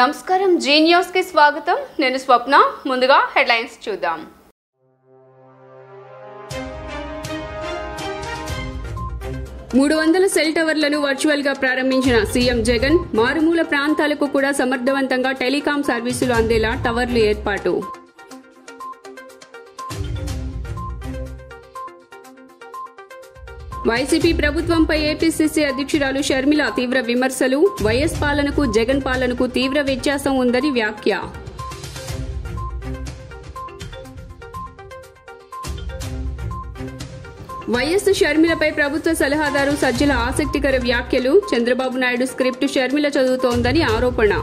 నమస్కారం G news కి స్వాగతం నేను స్వప్న ముందుగా హెడ్లైన్స్ చూద్దాం 300 సెల్ టవర్లను వర్చువల్ గా ప్రారంభించిన సీఎం జగన్ మారుమూల ప్రాంతాలకు కూడా సమర్థవంతంగా టెలికాం సర్వీసులు అందేలా టవర్లు ఏర్పాటు వైసీపీ ప్రభుత్వంపై ఏపీసీసీ అధ్యక్షురాలు షర్మిల తీవ్ర విమర్శలు వైఎస్ పాలనకు జగన్ పాలనకు తీవ్ర వ్యత్యాసం ఉందని వ్యాఖ్య వైఎస్ షర్మిలపై ప్రభుత్వ సలహాదారు సజ్జల ఆసక్తికర వ్యాఖ్యలు చంద్రబాబు నాయుడు స్క్రిప్ట్ షర్మిల చదువుతోందని ఆరోపణ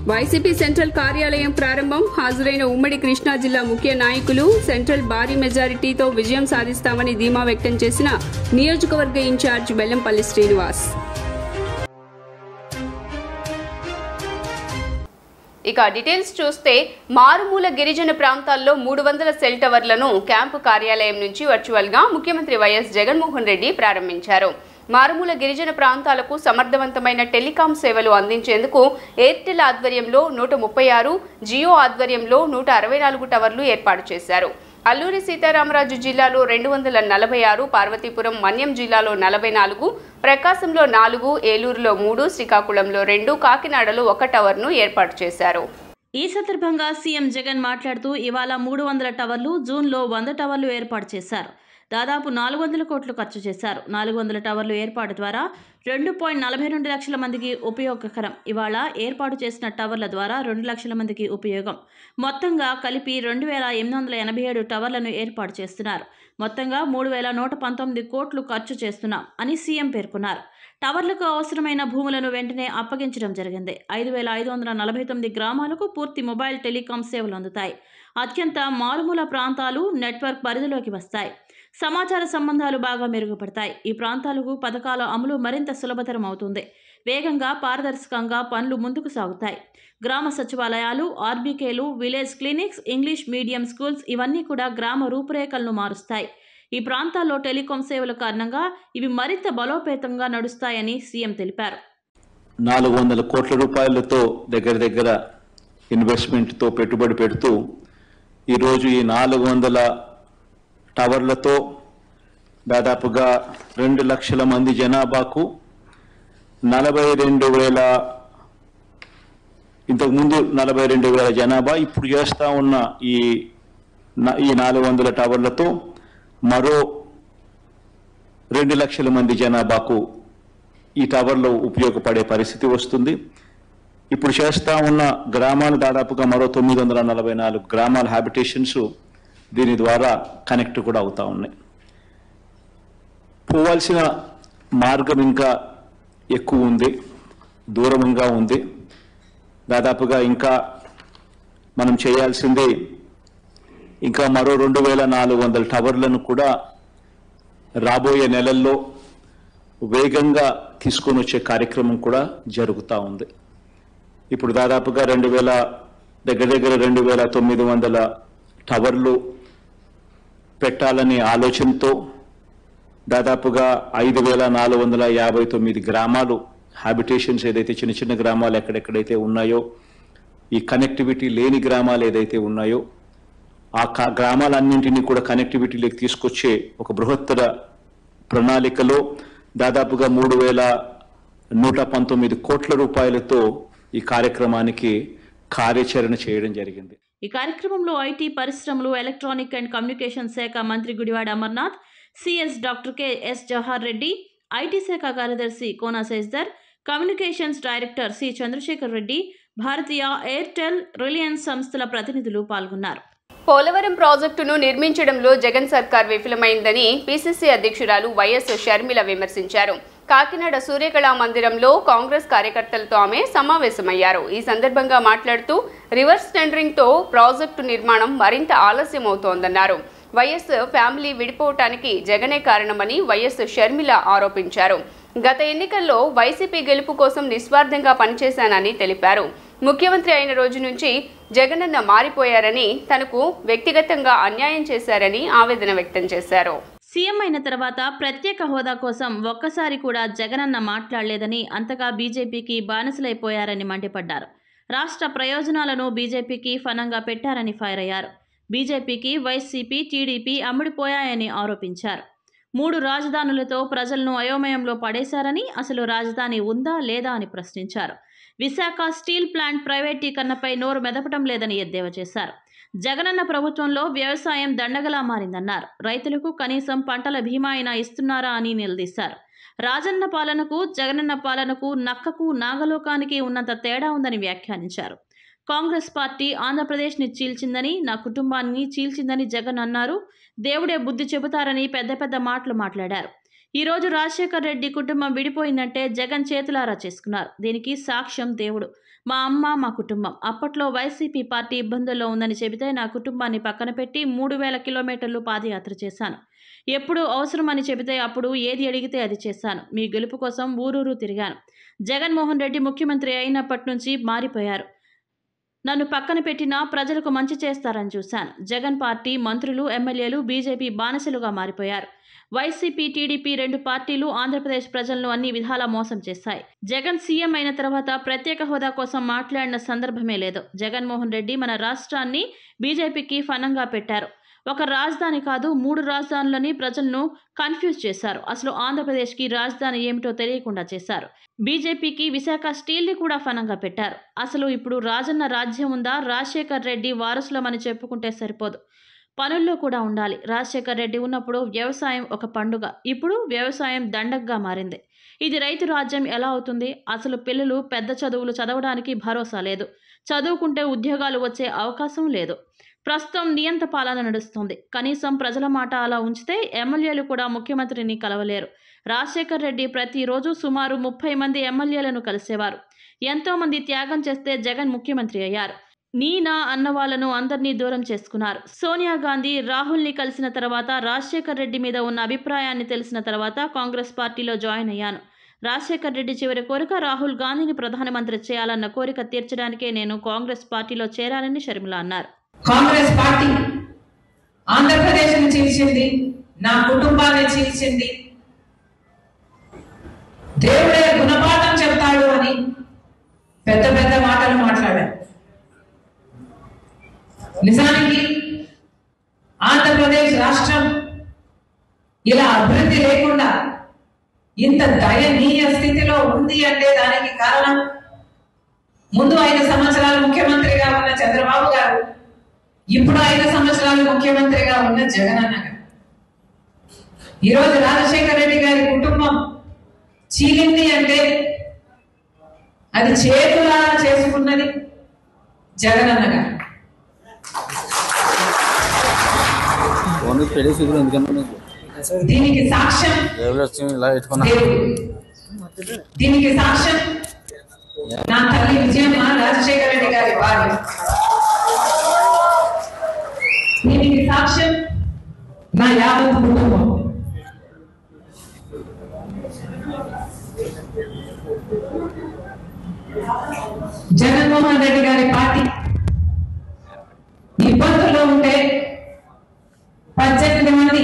వైసీపీ సెంట్రల్ కార్యాలయం ప్రారంభం హాజరైన ఉమ్మడి కృష్ణా జిల్లా ముఖ్య నాయకులు సెంట్రల్ భారీ మెజారిటీతో విజయం సాధిస్తామని ధీమా వ్యక్తం చేసిన నియోజకవర్గ ఇన్ఛార్జ్ బెల్లంపల్లి శ్రీనివాస్ ఇక డీటెయిల్స్ చూస్తే మారుమూల గిరిజన ప్రాంతాల్లో 300 సెల్ టవర్లను క్యాంపు కార్యాలయం నుంచి వర్చువల్ గా ముఖ్యమంత్రి వైఎస్ జగన్మోహన్ రెడ్డి ప్రారంభించారు. మారుమూల గిరిజన ప్రాంతాలకు సమర్థవంతమైన టెలికాం సేవలు అందించేందుకు ఎయిర్టెల్ ఆధ్వర్యంలో 136, జియో ఆధ్వర్యంలో 164 టవర్లు ఏర్పాటు చేశారు. అల్లూరి సీతారామరాజు జిల్లాలో 246, పార్వతీపురం మన్యం జిల్లాలో 44, ప్రకాశంలో 4, ఏలూరులో 3, శ్రీకాకుళంలో 2, కాకినాడలో 1 టవర్ను ఏర్పాటు చేశారు. ఈ సందర్భంగా సీఎం జగన్ మాట్లాడుతూ ఇవాళ 300 టవర్లు, జూన్లో 100 టవర్లు ఏర్పాటు చేశారు. దాదాపు 400 కోట్లు ఖర్చు చేశారు. 400 టవర్లు ఏర్పాటు ద్వారా 2.42 లక్షల మందికి ఉపయోగకరం. ఇవాళ ఏర్పాటు చేసిన టవర్ల ద్వారా 2 లక్షల మందికి ఉపయోగం. మొత్తంగా కలిపి 2887 టవర్లను ఏర్పాటు చేస్తున్నారు. మొత్తంగా 3119 కోట్లు ఖర్చు చేస్తున్నాం అని సీఎం పేర్కొన్నారు. టవర్లకు అవసరమైన భూములను వెంటనే అప్పగించడం జరిగింది. 5549 గ్రామాలకు పూర్తి మొబైల్ టెలికాం సేవలు అందుతాయి. అత్యంత మారుమూల ప్రాంతాలు నెట్వర్క్ పరిధిలోకి వస్తాయి. సమాచార సంబంధాలు బాగా మెరుగుపడతాయి. ఈ ప్రాంతాలకు పథకాల అమలు మరింత సులభతరం అవుతుంది. వేగంగా పారదర్శకంగా పనులు ముందుకు సాగుతాయి. గ్రామ సచివాలయాలు, ఆర్బీకేలు, village clinics, English medium schools ఇవన్నీ కూడా గ్రామ రూపురేఖలను మారుస్తాయి. ఈ ప్రాంతాల్లో టెలికాం సేవల కారణంగా ఇవి మరింత బలోపేతంగా నడుస్తాయని సీఎం తెలిపారు. 400 కోట్ల రూపాయలతో దగ్గర ఇన్వెస్ట్మెంట్తో పెట్టుబడి పెడుతూ ఈరోజు ఈ 400 టవర్లతో దాదాపుగా 2 లక్షల మంది జనాభాకు 42,000 ఇంతకుముందు 42,000 జనాభా ఇప్పుడు చేస్తూ ఉన్న ఈ 400 టవర్లతో మరో 2 లక్షల మంది జనాభాకు ఈ టవర్లు ఉపయోగపడే పరిస్థితి వస్తుంది. ఇప్పుడు చేస్తూ ఉన్న గ్రామాలు దాదాపుగా మరో 944 గ్రామాల హ్యాబిటేషన్స్ దీని ద్వారా కనెక్ట్ కూడా అవుతూ ఉన్నాయి. పోవాల్సిన మార్గం ఇంకా ఎక్కువ ఉంది, దూరంగా ఉంది. దాదాపుగా ఇంకా మనం చేయాల్సింది ఇంకా మరో 2400 టవర్లను కూడా రాబోయే నెలల్లో వేగంగా తీసుకొని వచ్చే కార్యక్రమం కూడా జరుగుతూ ఉంది. ఇప్పుడు దాదాపుగా 2900 టవర్లు పెట్టాలనే ఆలోచనతో దాదాపుగా 5459 గ్రామాలు హ్యాబిటేషన్స్ ఏదైతే చిన్న చిన్న గ్రామాలు ఎక్కడెక్కడైతే ఉన్నాయో, ఈ కనెక్టివిటీ లేని గ్రామాలు ఏదైతే ఉన్నాయో ఆ గ్రామాలన్నింటినీ కూడా కనెక్టివిటీలోకి తీసుకొచ్చే ఒక బృహత్తర ప్రణాళికలో దాదాపుగా 3,119 కోట్ల రూపాయలతో ఈ కార్యక్రమానికి కార్యాచరణ చేయడం జరిగింది. ఈ కార్యక్రమంలో ఐటీ పరిశ్రమలు, ఎలక్ట్రానిక్ అండ్ కమ్యూనికేషన్ శాఖ మంత్రి Gudivada Amarnath, CS doctor KS Jawahar Reddy, IT శాఖ కార్యదర్శి Kona Sasidhar, communications director C Chandrasekhar Reddy, Bharti Airtel, Reliance సంస్థల ప్రతినిధులు పాల్గొన్నారు. పోలవరం ప్రాజెక్టును నిర్మించడంలో జగన్ సర్కార్ విఫలమైందని పీసీసీ అధ్యక్షురాలు వైఎస్ షర్మిల విమర్శించారు. కాకినాడ సూర్యకళా మందిరంలో కాంగ్రెస్ కార్యకర్తలతో ఆమె సమావేశమయ్యారు. ఈ సందర్భంగా మాట్లాడుతూ రివర్స్ టెండరింగ్తో ప్రాజెక్టు నిర్మాణం మరింత ఆలస్యమవుతోందన్నారు. వైఎస్ ఫ్యామిలీ విడిపోవటానికి జగనే కారణమని వైఎస్ షర్మిల ఆరోపించారు. గత ఎన్నికల్లో వైసీపీ గెలుపు కోసం నిస్వార్థంగా పనిచేశానని తెలిపారు. ముఖ్యమంత్రి అయిన రోజు నుంచి జగనన్న మారిపోయారని, తనకు వ్యక్తిగతంగా అన్యాయం చేశారని ఆవేదన వ్యక్తం చేశారు. సీఎం అయిన తర్వాత ప్రత్యేక హోదా కోసం ఒక్కసారి కూడా జగనన్న మాట్లాడలేదని, అంతగా బీజేపీకి బానిసలైపోయారని మండిపడ్డారు. రాష్ట్ర ప్రయోజనాలను బీజేపీకి ఫనంగా పెట్టారని ఫైర్ అయ్యారు. బీజేపీకి వైసీపీ, టీడీపీ అమ్ముడిపోయాయని ఆరోపించారు. 3 రాజధానులతో ప్రజలను అయోమయంలో పడేశారని, అసలు రాజధాని ఉందా లేదా అని ప్రశ్నించారు. విశాఖ స్టీల్ ప్లాంట్ ప్రైవేటీకరణపై నోరు మెదపటం లేదని ఎద్దేవా చేశారు. జగనన్న ప్రభుత్వంలో వ్యవసాయం దండగలా మారిందన్నారు. రైతులకు కనీసం పంటల బీమా అయినా ఇస్తున్నారా అని నిలదీశారు. రాజన్న పాలనకు, జగనన్న పాలనకు, నక్కకు, నాగలోకానికి ఉన్నంత తేడా ఉందని వ్యాఖ్యానించారు. కాంగ్రెస్ పార్టీ ఆంధ్రప్రదేశ్ని చీల్చిందని, నా కుటుంబాన్ని చీల్చిందని జగన్ అన్నారు. దేవుడే బుద్ధి చెబుతారని పెద్ద పెద్ద మాటలు మాట్లాడారు. ఈరోజు రాజశేఖర్ రెడ్డి కుటుంబం విడిపోయిందంటే జగన్ చేతులారా చేసుకున్నారు. దీనికి సాక్ష్యం దేవుడు. మా అమ్మ, మా కుటుంబం. అప్పట్లో వైసీపీ పార్టీ ఇబ్బందుల్లో ఉందని చెబితే నా కుటుంబాన్ని పక్కన పెట్టి 3000 కిలోమీటర్లు పాదయాత్ర చేశాను. ఎప్పుడు అవసరమని చెబితే అప్పుడు ఏది అడిగితే అది చేశాను. మీ గెలుపు కోసం ఊరూరు తిరిగాను. జగన్మోహన్ రెడ్డి ముఖ్యమంత్రి అయినప్పటి నుంచి మారిపోయారు. నన్ను పక్కన పెట్టినా ప్రజలకు మంచి చేస్తారని చూశాను. జగన్ పార్టీ మంత్రులు, ఎమ్మెల్యేలు బీజేపీ బానిసలుగా మారిపోయారు. వైసీపీ, టీడీపీ 2 పార్టీలు ఆంధ్రప్రదేశ్ ప్రజలను అన్ని విధాలా మోసం చేశాయి. జగన్ సీఎం అయిన తర్వాత ప్రత్యేక హోదా కోసం మాట్లాడిన సందర్భమే లేదు. జగన్మోహన్ రెడ్డి మన రాష్ట్రాన్ని బీజేపీకి ఫనంగా పెట్టారు. ఒక రాజధాని కాదు, 3 రాజధానులని ప్రజలను కన్ఫ్యూజ్ చేశారు. అసలు ఆంధ్రప్రదేశ్కి రాజధాని ఏమిటో తెలియకుండా చేశారు. బీజేపీకి విశాఖ స్టీల్ని కూడా ఫనంగా పెట్టారు. అసలు ఇప్పుడు రాజన్న రాజ్యం ఉందా? రాజశేఖర్ రెడ్డి వారసులమని చెప్పుకుంటే సరిపోదు, పనుల్లో కూడా ఉండాలి. రాజశేఖర్ రెడ్డి ఉన్నప్పుడు వ్యవసాయం ఒక పండుగ, ఇప్పుడు వ్యవసాయం దండగ్గా మారింది. ఇది రైతు రాజ్యం ఎలా అవుతుంది? అసలు పిల్లలు పెద్ద చదువులు చదవడానికి భరోసా లేదు. చదువుకుంటే ఉద్యోగాలు వచ్చే అవకాశం లేదు. ప్రస్తుతం నియంత పాలన నడుస్తుంది. కనీసం ప్రజల మాట అలా ఉంచితే ఎమ్మెల్యేలు కూడా ముఖ్యమంత్రిని కలవలేరు. రాజశేఖర్ రెడ్డి ప్రతిరోజు సుమారు 30 మంది ఎమ్మెల్యేలను కలిసేవారు. ఎంతోమంది త్యాగం చేస్తే జగన్ ముఖ్యమంత్రి అయ్యారు. నా అన్న వాళ్ళను అందరినీ దూరం చేసుకున్నారు. సోనియా గాంధీ, రాహుల్ని కలిసిన తర్వాత, రాజశేఖర్ రెడ్డి మీద ఉన్న అభిప్రాయాన్ని తెలిసిన తర్వాత కాంగ్రెస్ పార్టీలో జాయిన్ అయ్యాను. రాజశేఖర్ రెడ్డి చివరి కోరిక రాహుల్ గాంధీని ప్రధానమంత్రి చేయాలన్న కోరిక తీర్చడానికే నేను కాంగ్రెస్ పార్టీలో చేరానని షర్మిల అన్నారు. కాంగ్రెస్ పార్టీ ఆంధ్రప్రదేశ్ని చీల్చింది, నా కుటుంబాన్ని చీల్చింది. దేవుడే గుణపాఠం చెప్తాడు అని పెద్ద పెద్ద మాటలు మాట్లాడారు. నిజానికి ఆంధ్రప్రదేశ్ రాష్ట్రం ఇలా అభివృద్ధి లేకుండా ఇంత దయనీయ స్థితిలో ఉంది అంటే దానికి కారణం ముందు 5 సంవత్సరాలు ముఖ్యమంత్రిగా ఉన్న చంద్రబాబు గారు, ఇప్పుడు 5 సంవత్సరాలు ముఖ్యమంత్రిగా ఉన్న జగనన్న గారు. ఈరోజు రాజశేఖర్ రెడ్డి గారి కుటుంబం చీలింది అంటే అది చేతులారా చేసుకున్నది జగనన్న గారు. దీనికి సాక్ష్యం దీనికి సాక్ష్యం నా తల్లి విజయమ్మ, రాజశేఖర రెడ్డి గారి భార్య. దీనికి సాక్ష్యం నా యావత్ కుటుంబం. జగన్మోహన్ రెడ్డి గారి పార్టీ ఇబ్బందుల్లో ఉంటే 18 మంది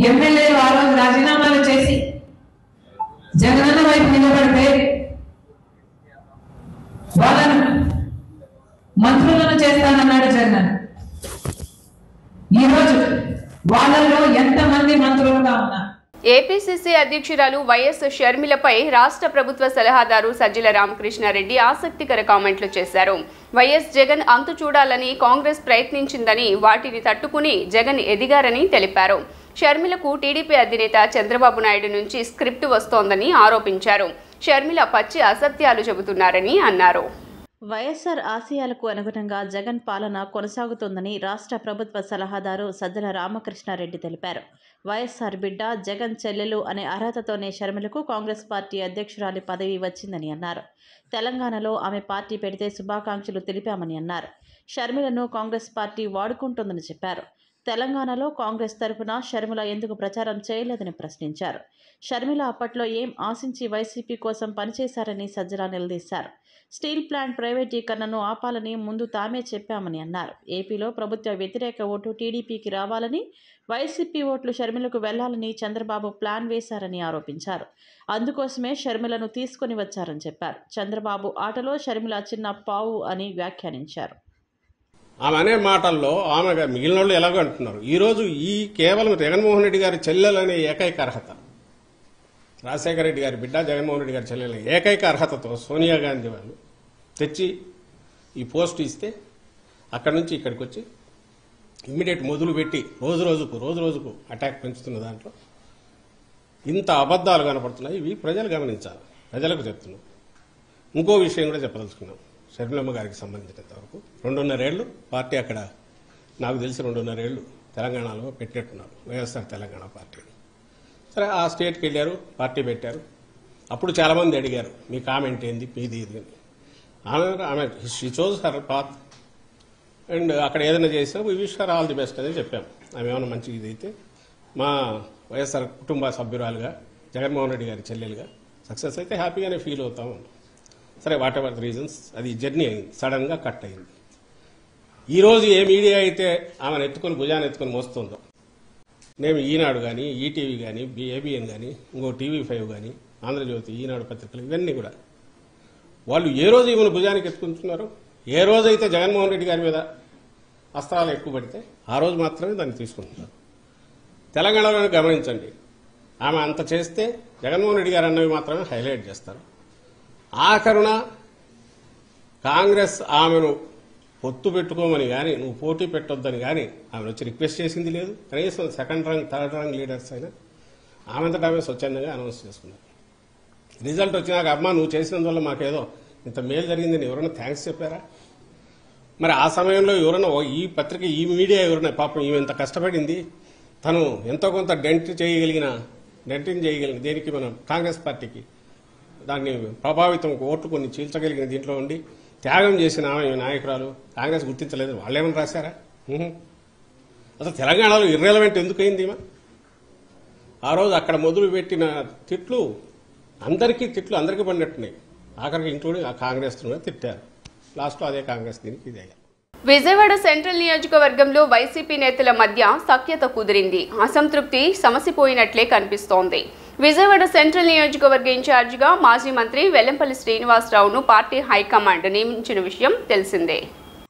ఎమ్మెల్యేలు ఆ రోజు రాజీనామాలు చేసి జగనన్న వైపు నిలబడితే వాళ్ళను మంత్రులను చేస్తానన్నాడు జగన్. ఈరోజు వాళ్ళలో ఎంతమంది మంత్రులుగా ఉన్నారు? ఏపీసీసీ అధ్యక్షురాలు వైఎస్ షర్మిలపై రాష్ట్ర ప్రభుత్వ సలహాదారు సజ్జల రామకృష్ణారెడ్డి ఆసక్తికర కామెంట్లు చేశారు. వైఎస్ జగన్ అంతు చూడాలని కాంగ్రెస్ ప్రయత్నించిందని, వాటిని తట్టుకుని జగన్ ఎదిగారని తెలిపారు. షర్మిలకు టీడీపీ అధినేత చంద్రబాబు నాయుడు నుంచి స్క్రిప్ట్ వస్తోందని ఆరోపించారు. షర్మిల పచ్చి అసత్యాలు చెబుతున్నారని అన్నారు. వైఎస్ఆర్ ఆశయాలకు అనుగుణంగా జగన్ పాలన కొనసాగుతోందని రాష్ట్ర ప్రభుత్వ సలహాదారు సజ్జల రామకృష్ణారెడ్డి తెలిపారు. వైఎస్ఆర్ బిడ్డ, జగన్ చెల్లెలు అనే అర్హతతోనే షర్మిలకు కాంగ్రెస్ పార్టీ అధ్యక్షురాలి పదవి వచ్చిందని అన్నారు. తెలంగాణలో ఆమె పార్టీ పెడితే శుభాకాంక్షలు తెలిపామని అన్నారు. షర్మిలను కాంగ్రెస్ పార్టీ వాడుకుంటోందని చెప్పారు. తెలంగాణలో కాంగ్రెస్ తరఫున షర్మిల ఎందుకు ప్రచారం చేయలేదని ప్రశ్నించారు. షర్మిల అప్పట్లో ఏం ఆశించి వైసీపీ కోసం పనిచేశారని సజ్జల నిలదీశారు. స్టీల్ ప్లాంట్ ప్రైవేటీకరణను ఆపాలని ముందు తామే చెప్పామని అన్నారు. ఏపీలో ప్రభుత్వ వ్యతిరేక ఓటు టీడీపీకి రావాలని, వైసీపీ ఓట్లు షర్మిలకు వెళ్లాలని చంద్రబాబు ప్లాన్ వేశారని ఆరోపించారు. అందుకోసమే షర్మిలను తీసుకొని వచ్చారని చెప్పారు. చంద్రబాబు ఆటలో షర్మిల చిన్న పావు అని వ్యాఖ్యానించారు. ఆమె అనే మాటల్లో ఆమె మిగిలిన వాళ్ళు ఎలాగో అంటున్నారు. ఈరోజు కేవలం జగన్మోహన్ రెడ్డి గారి చెల్లెలనే ఏకైక అర్హత, రాజశేఖర రెడ్డి గారి బిడ్డ జగన్మోహన్ రెడ్డి గారి చెల్లెల ఏకైక అర్హతతో సోనియా గాంధీ వాళ్ళు తెచ్చి ఈ పోస్ట్ ఇస్తే అక్కడి నుంచి ఇక్కడికి వచ్చి ఇమ్మీడియట్ మొదలు పెట్టి రోజు రోజుకు అటాక్ పెంచుతున్న దాంట్లో ఇంత అబద్ధాలు కనపడుతున్నాయి. ఇవి ప్రజలు గమనించాలి, ప్రజలకు చెప్తున్నాం. ఇంకో విషయం కూడా చెప్పదలుచుకున్నాం. షర్మిలమ్మ గారికి సంబంధించినంత వరకు 2.5 ఏళ్లు పార్టీ అక్కడ, నాకు తెలిసి 2.5 ఏళ్లు తెలంగాణలో పెట్టినట్టున్నారు, వైఎస్ఆర్ తెలంగాణ పార్టీ. సరే, ఆ స్టేట్కి వెళ్ళారు, పార్టీ పెట్టారు. అప్పుడు చాలామంది అడిగారు, మీ కామెంట్ ఏంది, మీది ఇది అని. ఆమె she chose her path and అక్కడ ఏదైనా చేసినా we wish her all the best అని చెప్పాము. ఆమె ఏమైనా మంచి ఇది అయితే మా వైఎస్ఆర్ కుటుంబ సభ్యురాలుగా, జగన్మోహన్ రెడ్డి గారి చెల్లెలుగా సక్సెస్ అయితే హ్యాపీగానే ఫీల్ అవుతాము. సరే, వాట్ ఎవర్ ద రీజన్స్, అది జర్నీ అయింది, సడన్గా కట్ అయింది. ఈరోజు ఏ మీడియా అయితే ఆమెను ఎత్తుకొని భుజాన్ని ఎత్తుకొని మోస్తుందో, నేను ఈనాడు కానీ, ఈటీవీ కానీ, ఏబిఎన్ కానీ, ఇంకో TV5 కానీ, ఆంధ్రజ్యోతి, ఈనాడు పత్రికలు, ఇవన్నీ కూడా వాళ్ళు ఏ రోజు ఈమెను భుజానికి ఎత్తుకుంటున్నారు, ఏ రోజైతే జగన్మోహన్ రెడ్డి గారి మీద అస్త్రాలు ఎక్కువ పడితే ఆ రోజు మాత్రమే దాన్ని తీసుకుంటున్నారు. తెలంగాణలో గమనించండి, ఆమె అంత చేస్తే జగన్మోహన్ రెడ్డి గారు అన్నవి మాత్రమే హైలైట్ చేస్తారు. ఆఖరున కాంగ్రెస్ ఆమెను పొత్తు పెట్టుకోమని కానీ, నువ్వు పోటీ పెట్టొద్దని కానీ ఆమెను వచ్చి రిక్వెస్ట్ చేసింది లేదు. కనీసం 2nd రంగ్ 3rd రంగ్ లీడర్స్ అయినా ఆమెంతటా ఆమె స్వచ్ఛందంగా అనౌన్స్ చేసుకున్నారు. రిజల్ట్ వచ్చినాక, అమ్మా నువ్వు చేసినందువల్ల మాకేదో ఇంత మేలు జరిగిందని ఎవరైనా థ్యాంక్స్ చెప్పారా? మరి ఆ సమయంలో ఎవరైనా ఈ పత్రిక, ఈ మీడియా ఎవరైనా పాపం ఈమె ఇంత కష్టపడింది, తను ఎంతో కొంత డెంటింగ్ చేయగలిగిన దేనికి మనం కాంగ్రెస్ పార్టీకి దాన్ని ప్రభావితం ఓట్లు కొన్ని చీల్చగలిగిన దీంట్లో ఉండి త్యాగం చేసిన ఆమె నాయకురాలు కాంగ్రెస్ గుర్తించలేదు. వాళ్ళేమని రాశారా? అసలు తెలంగాణలో ఇర్రెలవెంట్ ఎందుకయింది? ఆ రోజు అక్కడ మొదలు పెట్టిన తిట్లు అందరికీ పడినట్టున్నాయి. ఆఖరికి ఇంక్లూడింగ్ ఆ కాంగ్రెస్ తిట్టారు. లాస్ట్లో అదే కాంగ్రెస్ దీనికి ఇది అయ్యారు. విజయవాడ సెంట్రల్ నియోజకవర్గంలో వైసీపీ నేతల మధ్య సఖ్యత కుదిరింది. అసంతృప్తి సమసిపోయినట్లే కనిపిస్తోంది. విజయవాడ సెంట్రల్ నియోజకవర్గ ఇన్ఛార్జిగా మాజీ మంత్రి వెల్లంపల్లి శ్రీనివాసరావును పార్టీ హైకమాండ్ నియమించిన విషయం తెలిసిందే.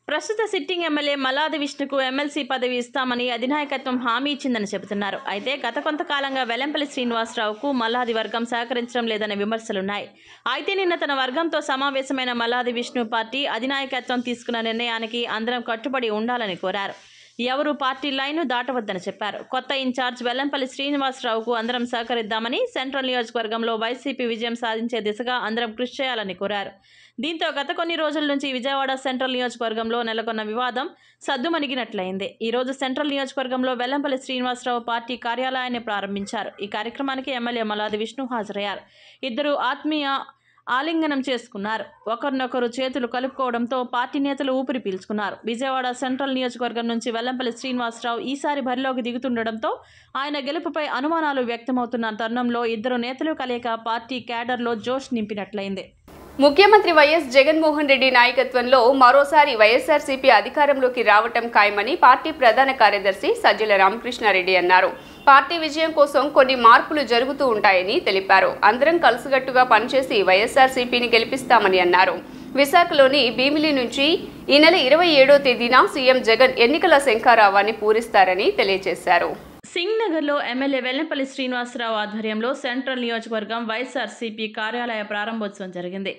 ప్రస్తుత సిట్టింగ్ ఎమ్మెల్యే మల్లాది విష్ణుకు ఎమ్మెల్సీ పదవి ఇస్తామని అధినాయకత్వం హామీ ఇచ్చిందని చెబుతున్నారు. అయితే గత కొంతకాలంగా వెల్లంపల్లి శ్రీనివాసరావుకు మల్లాది వర్గం సహకరించడం లేదనే విమర్శలున్నాయి. అయితే నిన్న తన వర్గంతో సమావేశమైన మల్లాది విష్ణు పార్టీ అధినాయకత్వం తీసుకున్న నిర్ణయానికి అందరం కట్టుబడి ఉండాలని కోరారు. ఎవరు పార్టీ లైన్ను దాటవద్దని చెప్పారు. కొత్త ఇన్ఛార్జ్ వెల్లంపల్లి శ్రీనివాసరావుకు అందరం సహకరిద్దామని, సెంట్రల్ నియోజకవర్గంలో వైసీపీ విజయం సాధించే దిశగా అందరం కృషి చేయాలని కోరారు. దీంతో గత కొన్ని రోజుల నుంచి విజయవాడ సెంట్రల్ నియోజకవర్గంలో నెలకొన్న వివాదం సద్దుమణిగినట్లయింది. ఈ రోజు సెంట్రల్ నియోజకవర్గంలో వెల్లంపల్లి శ్రీనివాసరావు పార్టీ కార్యాలయాన్ని ప్రారంభించారు. ఈ కార్యక్రమానికి ఎమ్మెల్యే మల్లాది విష్ణు హాజరయ్యారు. ఇద్దరు ఆత్మీయ ఆలింగనం చేసుకున్నారు. ఒకరినొకరు చేతులు కలుపుకోవడంతో పార్టీ నేతలు ఊపిరి పీల్చుకున్నారు. విజయవాడ సెంట్రల్ నియోజకవర్గం నుంచి వెల్లంపల్లి శ్రీనివాసరావు ఈసారి బరిలోకి దిగుతుండటంతో ఆయన గెలుపుపై అనుమానాలు వ్యక్తమవుతున్న తరుణంలో ఇద్దరు నేతలు కలయిక పార్టీ క్యాడర్లో జోష్ నింపినట్లయింది. ముఖ్యమంత్రి వైఎస్ జగన్మోహన్ రెడ్డి నాయకత్వంలో మరోసారి వైఎస్ఆర్సీపీ అధికారంలోకి రావటం ఖాయమని పార్టీ ప్రధాన కార్యదర్శి సజ్జల రామకృష్ణారెడ్డి అన్నారు. పార్టీ విజయం కోసం కొన్ని మార్పులు జరుగుతూ ఉంటాయని తెలిపారు. అందరం కలిసికట్టుగా పనిచేసి వైఎస్ఆర్సీపీని గెలిపిస్తామని అన్నారు. విశాఖలోని భీమిలి నుంచి ఈ నెల 27వ తేదీన సీఎం జగన్ ఎన్నికల శంఖారావాన్ని పూరిస్తారని తెలియజేశారు. సింగ్ నగర్లో ఎమ్మెల్యే వెల్లంపల్లి శ్రీనివాసరావు ఆధ్వర్యంలో సెంట్రల్ నియోజకవర్గం వైఎస్ఆర్సీపీ కార్యాలయ ప్రారంభోత్సవం జరిగింది.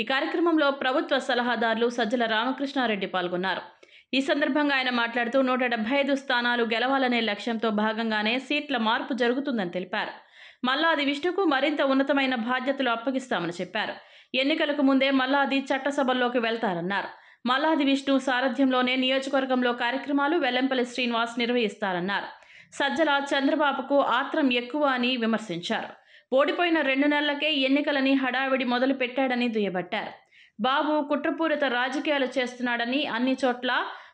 ఈ కార్యక్రమంలో ప్రభుత్వ సలహాదారులు సజ్జల రామకృష్ణారెడ్డి పాల్గొన్నారు. ఈ సందర్భంగా ఆయన మాట్లాడుతూ 175 స్థానాలు గెలవాలనే లక్ష్యంతో భాగంగానే సీట్ల మార్పు జరుగుతుందని తెలిపారు. మల్లాది విష్ణుకు మరింత ఉన్నతమైన బాధ్యతలు అప్పగిస్తామని చెప్పారు. ఎన్నికలకు ముందే మల్లాది చట్టసభల్లోకి వెళ్తారన్నారు. మల్లాది విష్ణు సారథ్యంలోనే నియోజకవర్గంలో కార్యక్రమాలు వెల్లంపల్లి శ్రీనివాస్ నిర్వహిస్తారన్నారు. సజ్జల చంద్రబాబుకు ఆత్రం ఎక్కువ అని విమర్శించారు. ఓడిపోయిన 2 నెలలకే ఎన్నికలని హడావిడి మొదలు పెట్టాడని దుయ్యబట్టారు. బాబు కుట్రపూరిత రాజకీయాలు చేస్తున్నాడని, అన్ని చోట్ల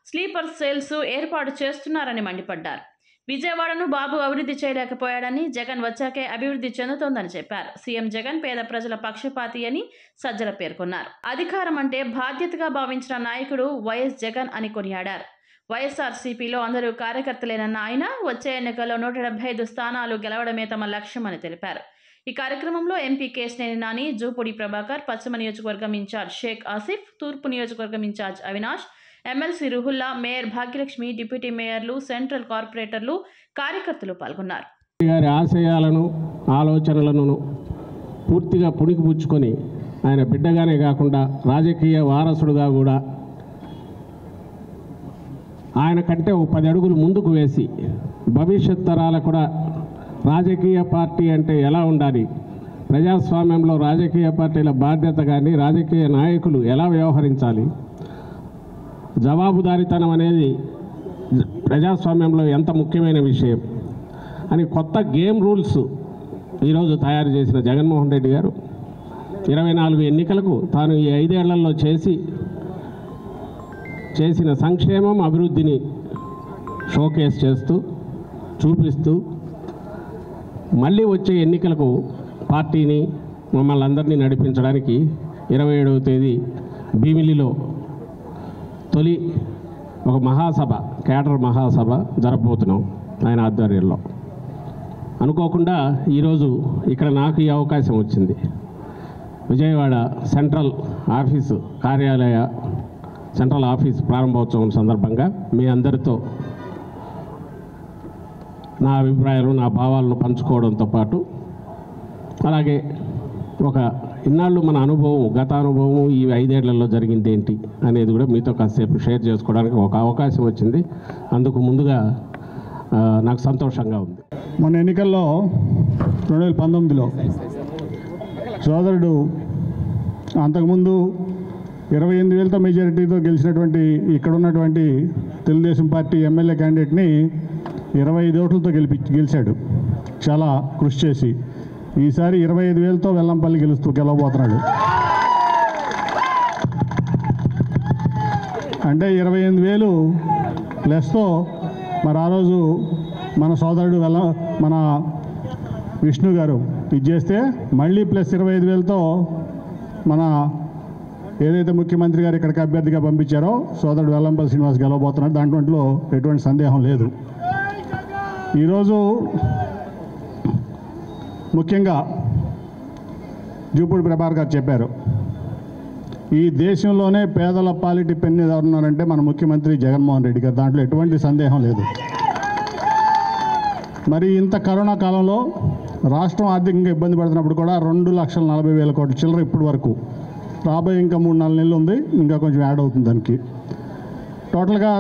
స్లీపర్ సెల్స్ ఏర్పాటు చేస్తున్నారని మండిపడ్డారు. విజయవాడను బాబు అభివృద్ధి చేయలేకపోయాడని, జగన్ వచ్చాకే అభివృద్ధి చెందుతోందని చెప్పారు. సీఎం జగన్ పేద ప్రజల పక్షపాతి అని సజ్జల పేర్కొన్నారు. అధికారం అంటే బాధ్యతగా భావించిన నాయకుడు వైఎస్ జగన్ అని కొనియాడారు. వైఎస్ఆర్సీపీలో అందరూ కార్యకర్తలేనన్న ఆయన వచ్చే ఎన్నికల్లో 175 స్థానాలు గెలవడమే తమ లక్ష్యమని తెలిపారు. ఈ కార్యక్రమంలో ఎంపీ కేశినేని నాని, జూపూడి ప్రభాకర్, పశ్చిమ నియోజకవర్గం ఇన్ఛార్జ్ షేక్ ఆసిఫ్, తూర్పు నియోజకవర్గం in charge Avinash, MLC Ruhulla, mayor Bhagyalakshmi, deputy మేయర్లు, సెంట్రల్ కార్పొరేటర్లు, కార్యకర్తలు పాల్గొన్నారు. గారి ఆశయాలను ఆలోచనలను పూర్తిగా పుణికిపుచ్చుకొని ఆయన బిడ్డగానే కాకుండా రాజకీయ వారసుడుగా కూడా ఆయన కంటే 10 అడుగులు ముందుకు వేసి భవిష్యత్ తరాలకు కూడా రాజకీయ పార్టీ అంటే ఎలా ఉండాలి, ప్రజాస్వామ్యంలో రాజకీయ పార్టీల బాధ్యత కానీ రాజకీయ నాయకులు ఎలా వ్యవహరించాలి, జవాబుదారీతనం అనేది ప్రజాస్వామ్యంలో ఎంత ముఖ్యమైన విషయం అని కొత్త గేమ్ రూల్స్ ఈరోజు తయారు చేసిన జగన్మోహన్ రెడ్డి గారు 24 ఎన్నికలకు తాను ఈ 5 ఏళ్లలో చేసిన సంక్షేమం అభివృద్ధిని షోకేస్ చేస్తూ చూపిస్తూ మళ్ళీ వచ్చే ఎన్నికలకు పార్టీని మమ్మల్ని అందరినీ నడిపించడానికి 27వ తేదీ భీమిలిలో తొలి ఒక మహాసభ, కేడర్ మహాసభ జరపబోతున్నాం ఆయన ఆధ్వర్యంలో. అనుకోకుండా ఈరోజు ఇక్కడ నాకు ఈ అవకాశం వచ్చింది. విజయవాడ సెంట్రల్ ఆఫీస్ ప్రారంభోత్సవం సందర్భంగా మీ అందరితో నా అభిప్రాయాలు, నా భావాలను పంచుకోవడంతో పాటు అలాగే ఒక ఇన్నాళ్ళు మన అనుభవం, గత అనుభవం, ఈ 5 ఏళ్లలో జరిగింది ఏంటి అనేది కూడా మీతో కాసేపు షేర్ చేసుకోవడానికి ఒక అవకాశం వచ్చింది. అందుకు ముందుగా నాకు సంతోషంగా ఉంది. మొన్న ఎన్నికల్లో 2019లో సోదరుడు అంతకుముందు 28,000తో మెజారిటీతో గెలిచినటువంటి ఇక్కడ ఉన్నటువంటి తెలుగుదేశం పార్టీ ఎమ్మెల్యే క్యాండిడేట్ని 25 ఓట్లతో గెలిచాడు చాలా కృషి చేసి. ఈసారి 25,000తో వెల్లంపల్లి గెలవబోతున్నాడు. అంటే 28,000 ప్లస్తో మరి ఆ రోజు మన సోదరుడు మన విష్ణు గారు ఇది చేస్తే మళ్ళీ ప్లస్ 25,000తో మన ఏదైతే ముఖ్యమంత్రి గారు ఇక్కడికి అభ్యర్థిగా పంపించారో సోదరుడు వెల్లంపల్లి శ్రీనివాస్ గెలవబోతున్నాడు. దాంట్లో ఎటువంటి సందేహం లేదు. ఈరోజు ముఖ్యంగా జూపూడి ప్రభాకర్ గారు చెప్పారు, ఈ దేశంలోనే పేదల పాలిటి పెన్ను ఎవరున్నారంటే మన ముఖ్యమంత్రి జగన్మోహన్ రెడ్డి గారు. దాంట్లో ఎటువంటి సందేహం లేదు. మరి ఇంత కరోనా కాలంలో రాష్ట్రం ఆర్థికంగా ఇబ్బంది పడుతున్నప్పుడు కూడా 2,40,000 కోట్ల చిల్లర ఇప్పటి వరకు, రాబోయే ఇంకా 3-4 నెలలు ఉంది, ఇంకా కొంచెం యాడ్ అవుతుంది దానికి. టోటల్గా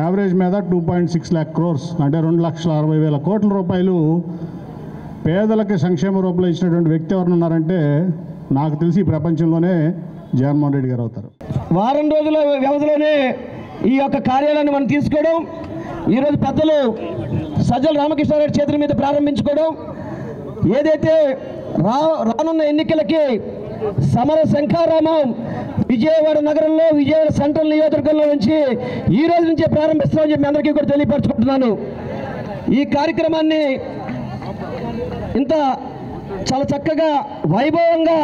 యావరేజ్ మీద 2.6 lakh crores అంటే 2,60,000 కోట్ల రూపాయలు పేదలకి సంక్షేమ రూపంలో ఇచ్చినటువంటి వ్యక్తి ఎవరున్నారంటే నాకు తెలిసి ప్రపంచంలోనే జగన్మోహన్ రెడ్డి గారు అవుతారు. వారం రోజుల వ్యవధిలోనే ఈ యొక్క కార్యాలయాన్ని మనం తీసుకోవడం, ఈరోజు పెద్దలు సజ్జల రామకృష్ణారెడ్డి చేతుల మీద ప్రారంభించుకోవడం, ఏదైతే రానున్న ఎన్నికలకి సమర శంఖారామం విజయవాడ నగరంలో, విజయవాడ సెంట్రల్ నియోజకవర్గంలో నుంచి ఈ రోజు నుంచే ప్రారంభిస్తామని చెప్పి అందరికీ కూడా తెలియపరచుకుంటున్నాను. ఈ కార్యక్రమాన్ని ఇంత చాలా చక్కగా వైభవంగా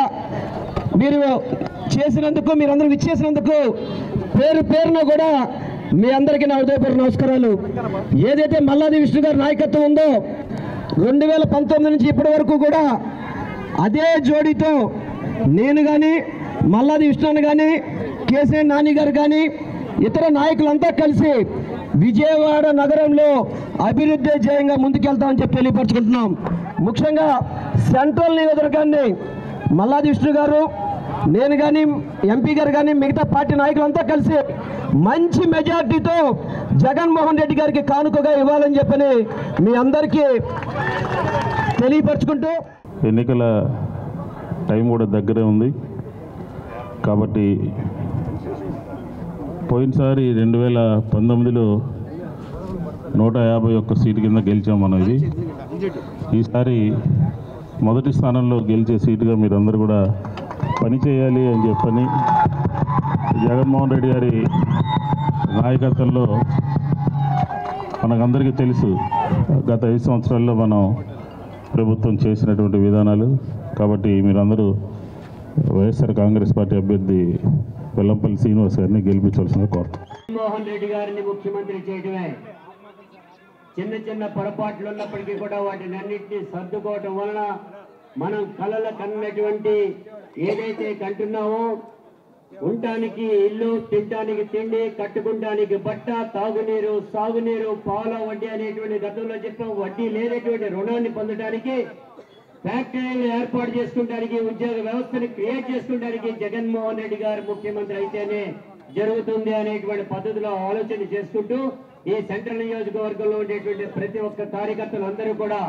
మీరు చేసినందుకు, మీరందరూ విచ్చేసినందుకు పేరు పేరున కూడా మీ అందరికీ నా హృదయపూర్వక నమస్కారాలు. ఏదైతే మల్లాది విష్ణు గారి నాయకత్వం ఉందో 2019 నుంచి ఇప్పటి వరకు కూడా అదే జోడీతో నేను కానీ, మల్లాది విష్ణుని కానీ, కేశినేని నాని గారు కానీ, ఇతర నాయకులంతా కలిసి విజయవాడ నగరంలో అభివృద్ధి జయంగా ముందుకెళ్తామని చెప్పి తెలియపరచుకుంటున్నాం. ముఖ్యంగా సెంట్రల్ నియోజకవర్గాన్ని మల్లాది విష్ణు గారు, నేను కానీ, ఎంపీ గారు కానీ, మిగతా పార్టీ నాయకులంతా కలిసి మంచి మెజార్టీతో జగన్మోహన్ రెడ్డి గారికి కానుకగా ఇవ్వాలని చెప్పని మీ అందరికీ తెలియపరచుకుంటూ, ఎన్నికల టైం కూడా దగ్గరే ఉంది కాబట్టి పోయినసారి 2019లో 151 సీటు కింద గెలిచాం మనం. ఈసారి మొదటి స్థానంలో గెలిచే సీటుగా మీరందరూ కూడా పనిచేయాలి అని చెప్పని జగన్మోహన్ రెడ్డి గారి నాయకత్వంలో మనకందరికీ తెలుసు గత 5 సంవత్సరాల్లో మనం ప్రభుత్వం చేసినటువంటి విధానాలు. కాబట్టి మీరందరూ వైఎస్ఆర్ కాంగ్రెస్ పార్టీ అభ్యర్థి వెల్లంపల్లి శ్రీనివాస్ గారిని గెలిపించవలసిందిగా కోరుతాం. జగన్మోహన్ రెడ్డి గారిని ముఖ్యమంత్రి చేయడమే. చిన్న చిన్న పొరపాట్లు ఉన్నప్పటికీ కూడా వాటిని అన్నింటినీ సర్దుకోవటం వలన మనం కలల కన్నటువంటి ఏదైతే కంటున్నామో, ఉండటానికి ఇల్లు, తినడానికి తిండి, కట్టుకుంటానికి బట్ట, తాగునీరు, సాగునీరు, పాల వడ్డీ అనేటువంటి గతంలో చెప్పాం, వడ్డీ లేనటువంటి రుణాన్ని పొందడానికి, ఫ్యాక్టరీలు ఏర్పాటు చేసుకోవడానికి, ఉద్యోగ వ్యవస్థను క్రియేట్ చేసుకోవడానికి జగన్మోహన్ రెడ్డి గారు ముఖ్యమంత్రి అయితేనే జరుగుతుంది అనేటువంటి పద్ధతిలో ఆలోచన చేసుకుంటూ ఈ సెంట్రల్ నియోజకవర్గంలో ఉండేటువంటి ప్రతి ఒక్క కార్యకర్తలు అందరూ కూడా,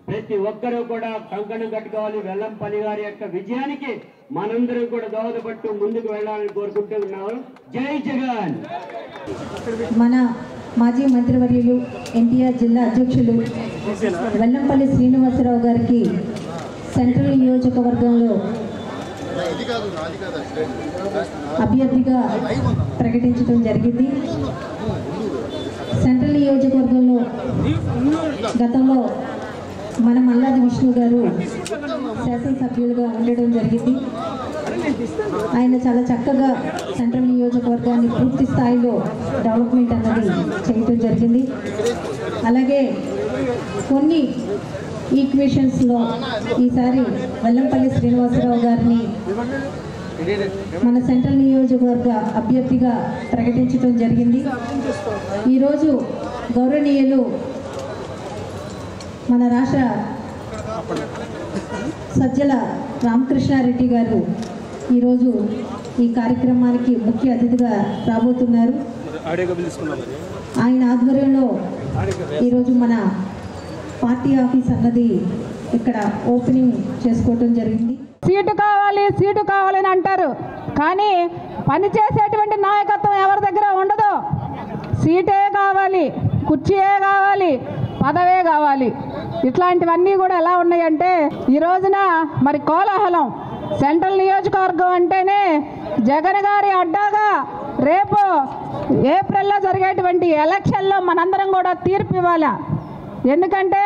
ప్రతి ఒక్కరూ కూడా కంకణం కట్టుకోవాలి. వెల్లంపల్లి గారి యొక్క విజయానికి మనందరం కూడా దోహదపడుతూ ముందుకు వెళ్ళాలని కోరుకుంటూ ఉన్నాము. జై జగన్. మన మాజీ మంత్రివర్యులు ఎన్టీఆర్ జిల్లా అధ్యక్షులు వెల్లంపల్లి శ్రీనివాసరావు గారికి సెంట్రల్ నియోజకవర్గంలో అభ్యర్థిగా ప్రకటించడం జరిగింది. సెంట్రల్ నియోజకవర్గంలో గతంలో మన మల్లాది విష్ణు గారు శాసనసభ్యులుగా ఉండడం జరిగింది. ఆయన చాలా చక్కగా సెంట్రల్ నియోజకవర్గాన్ని పూర్తి స్థాయిలో డెవలప్మెంట్ అన్నది చేయటం జరిగింది. అలాగే కొన్ని ఈక్వేషన్స్లో ఈసారి వెల్లంపల్లి శ్రీనివాసరావు గారిని మన సెంట్రల్ నియోజకవర్గ అభ్యర్థిగా ప్రకటించడం జరిగింది. ఈరోజు గౌరవనీయులు మన రాష్ట్ర సజ్జల రామకృష్ణారెడ్డి గారు ఈరోజు ఈ కార్యక్రమానికి ముఖ్య అతిథిగా రాబోతున్నారు. ఆయన ఆధ్వర్యంలో ఈరోజు మన పార్టీ ఆఫీస్ అన్నది ఇక్కడ ఓపెనింగ్ చేసుకోవటం జరిగింది. సీటు కావాలి, సీటు కావాలని అంటారు, కానీ పనిచేసేటువంటి నాయకత్వం ఎవరి దగ్గర ఉండదు. సీటే కావాలి, కుర్చీయే కావాలి, పదవే కావాలి. ఇట్లాంటివన్నీ కూడా ఎలా ఉన్నాయంటే ఈ రోజున మరి కోలాహలం. సెంట్రల్ నియోజకవర్గం అంటేనే జగన్ గారి అడ్డాగా రేపు ఏప్రిల్లో జరిగేటువంటి ఎలక్షన్లో మనందరం కూడా తీర్పు ఇవ్వాలి. ఎందుకంటే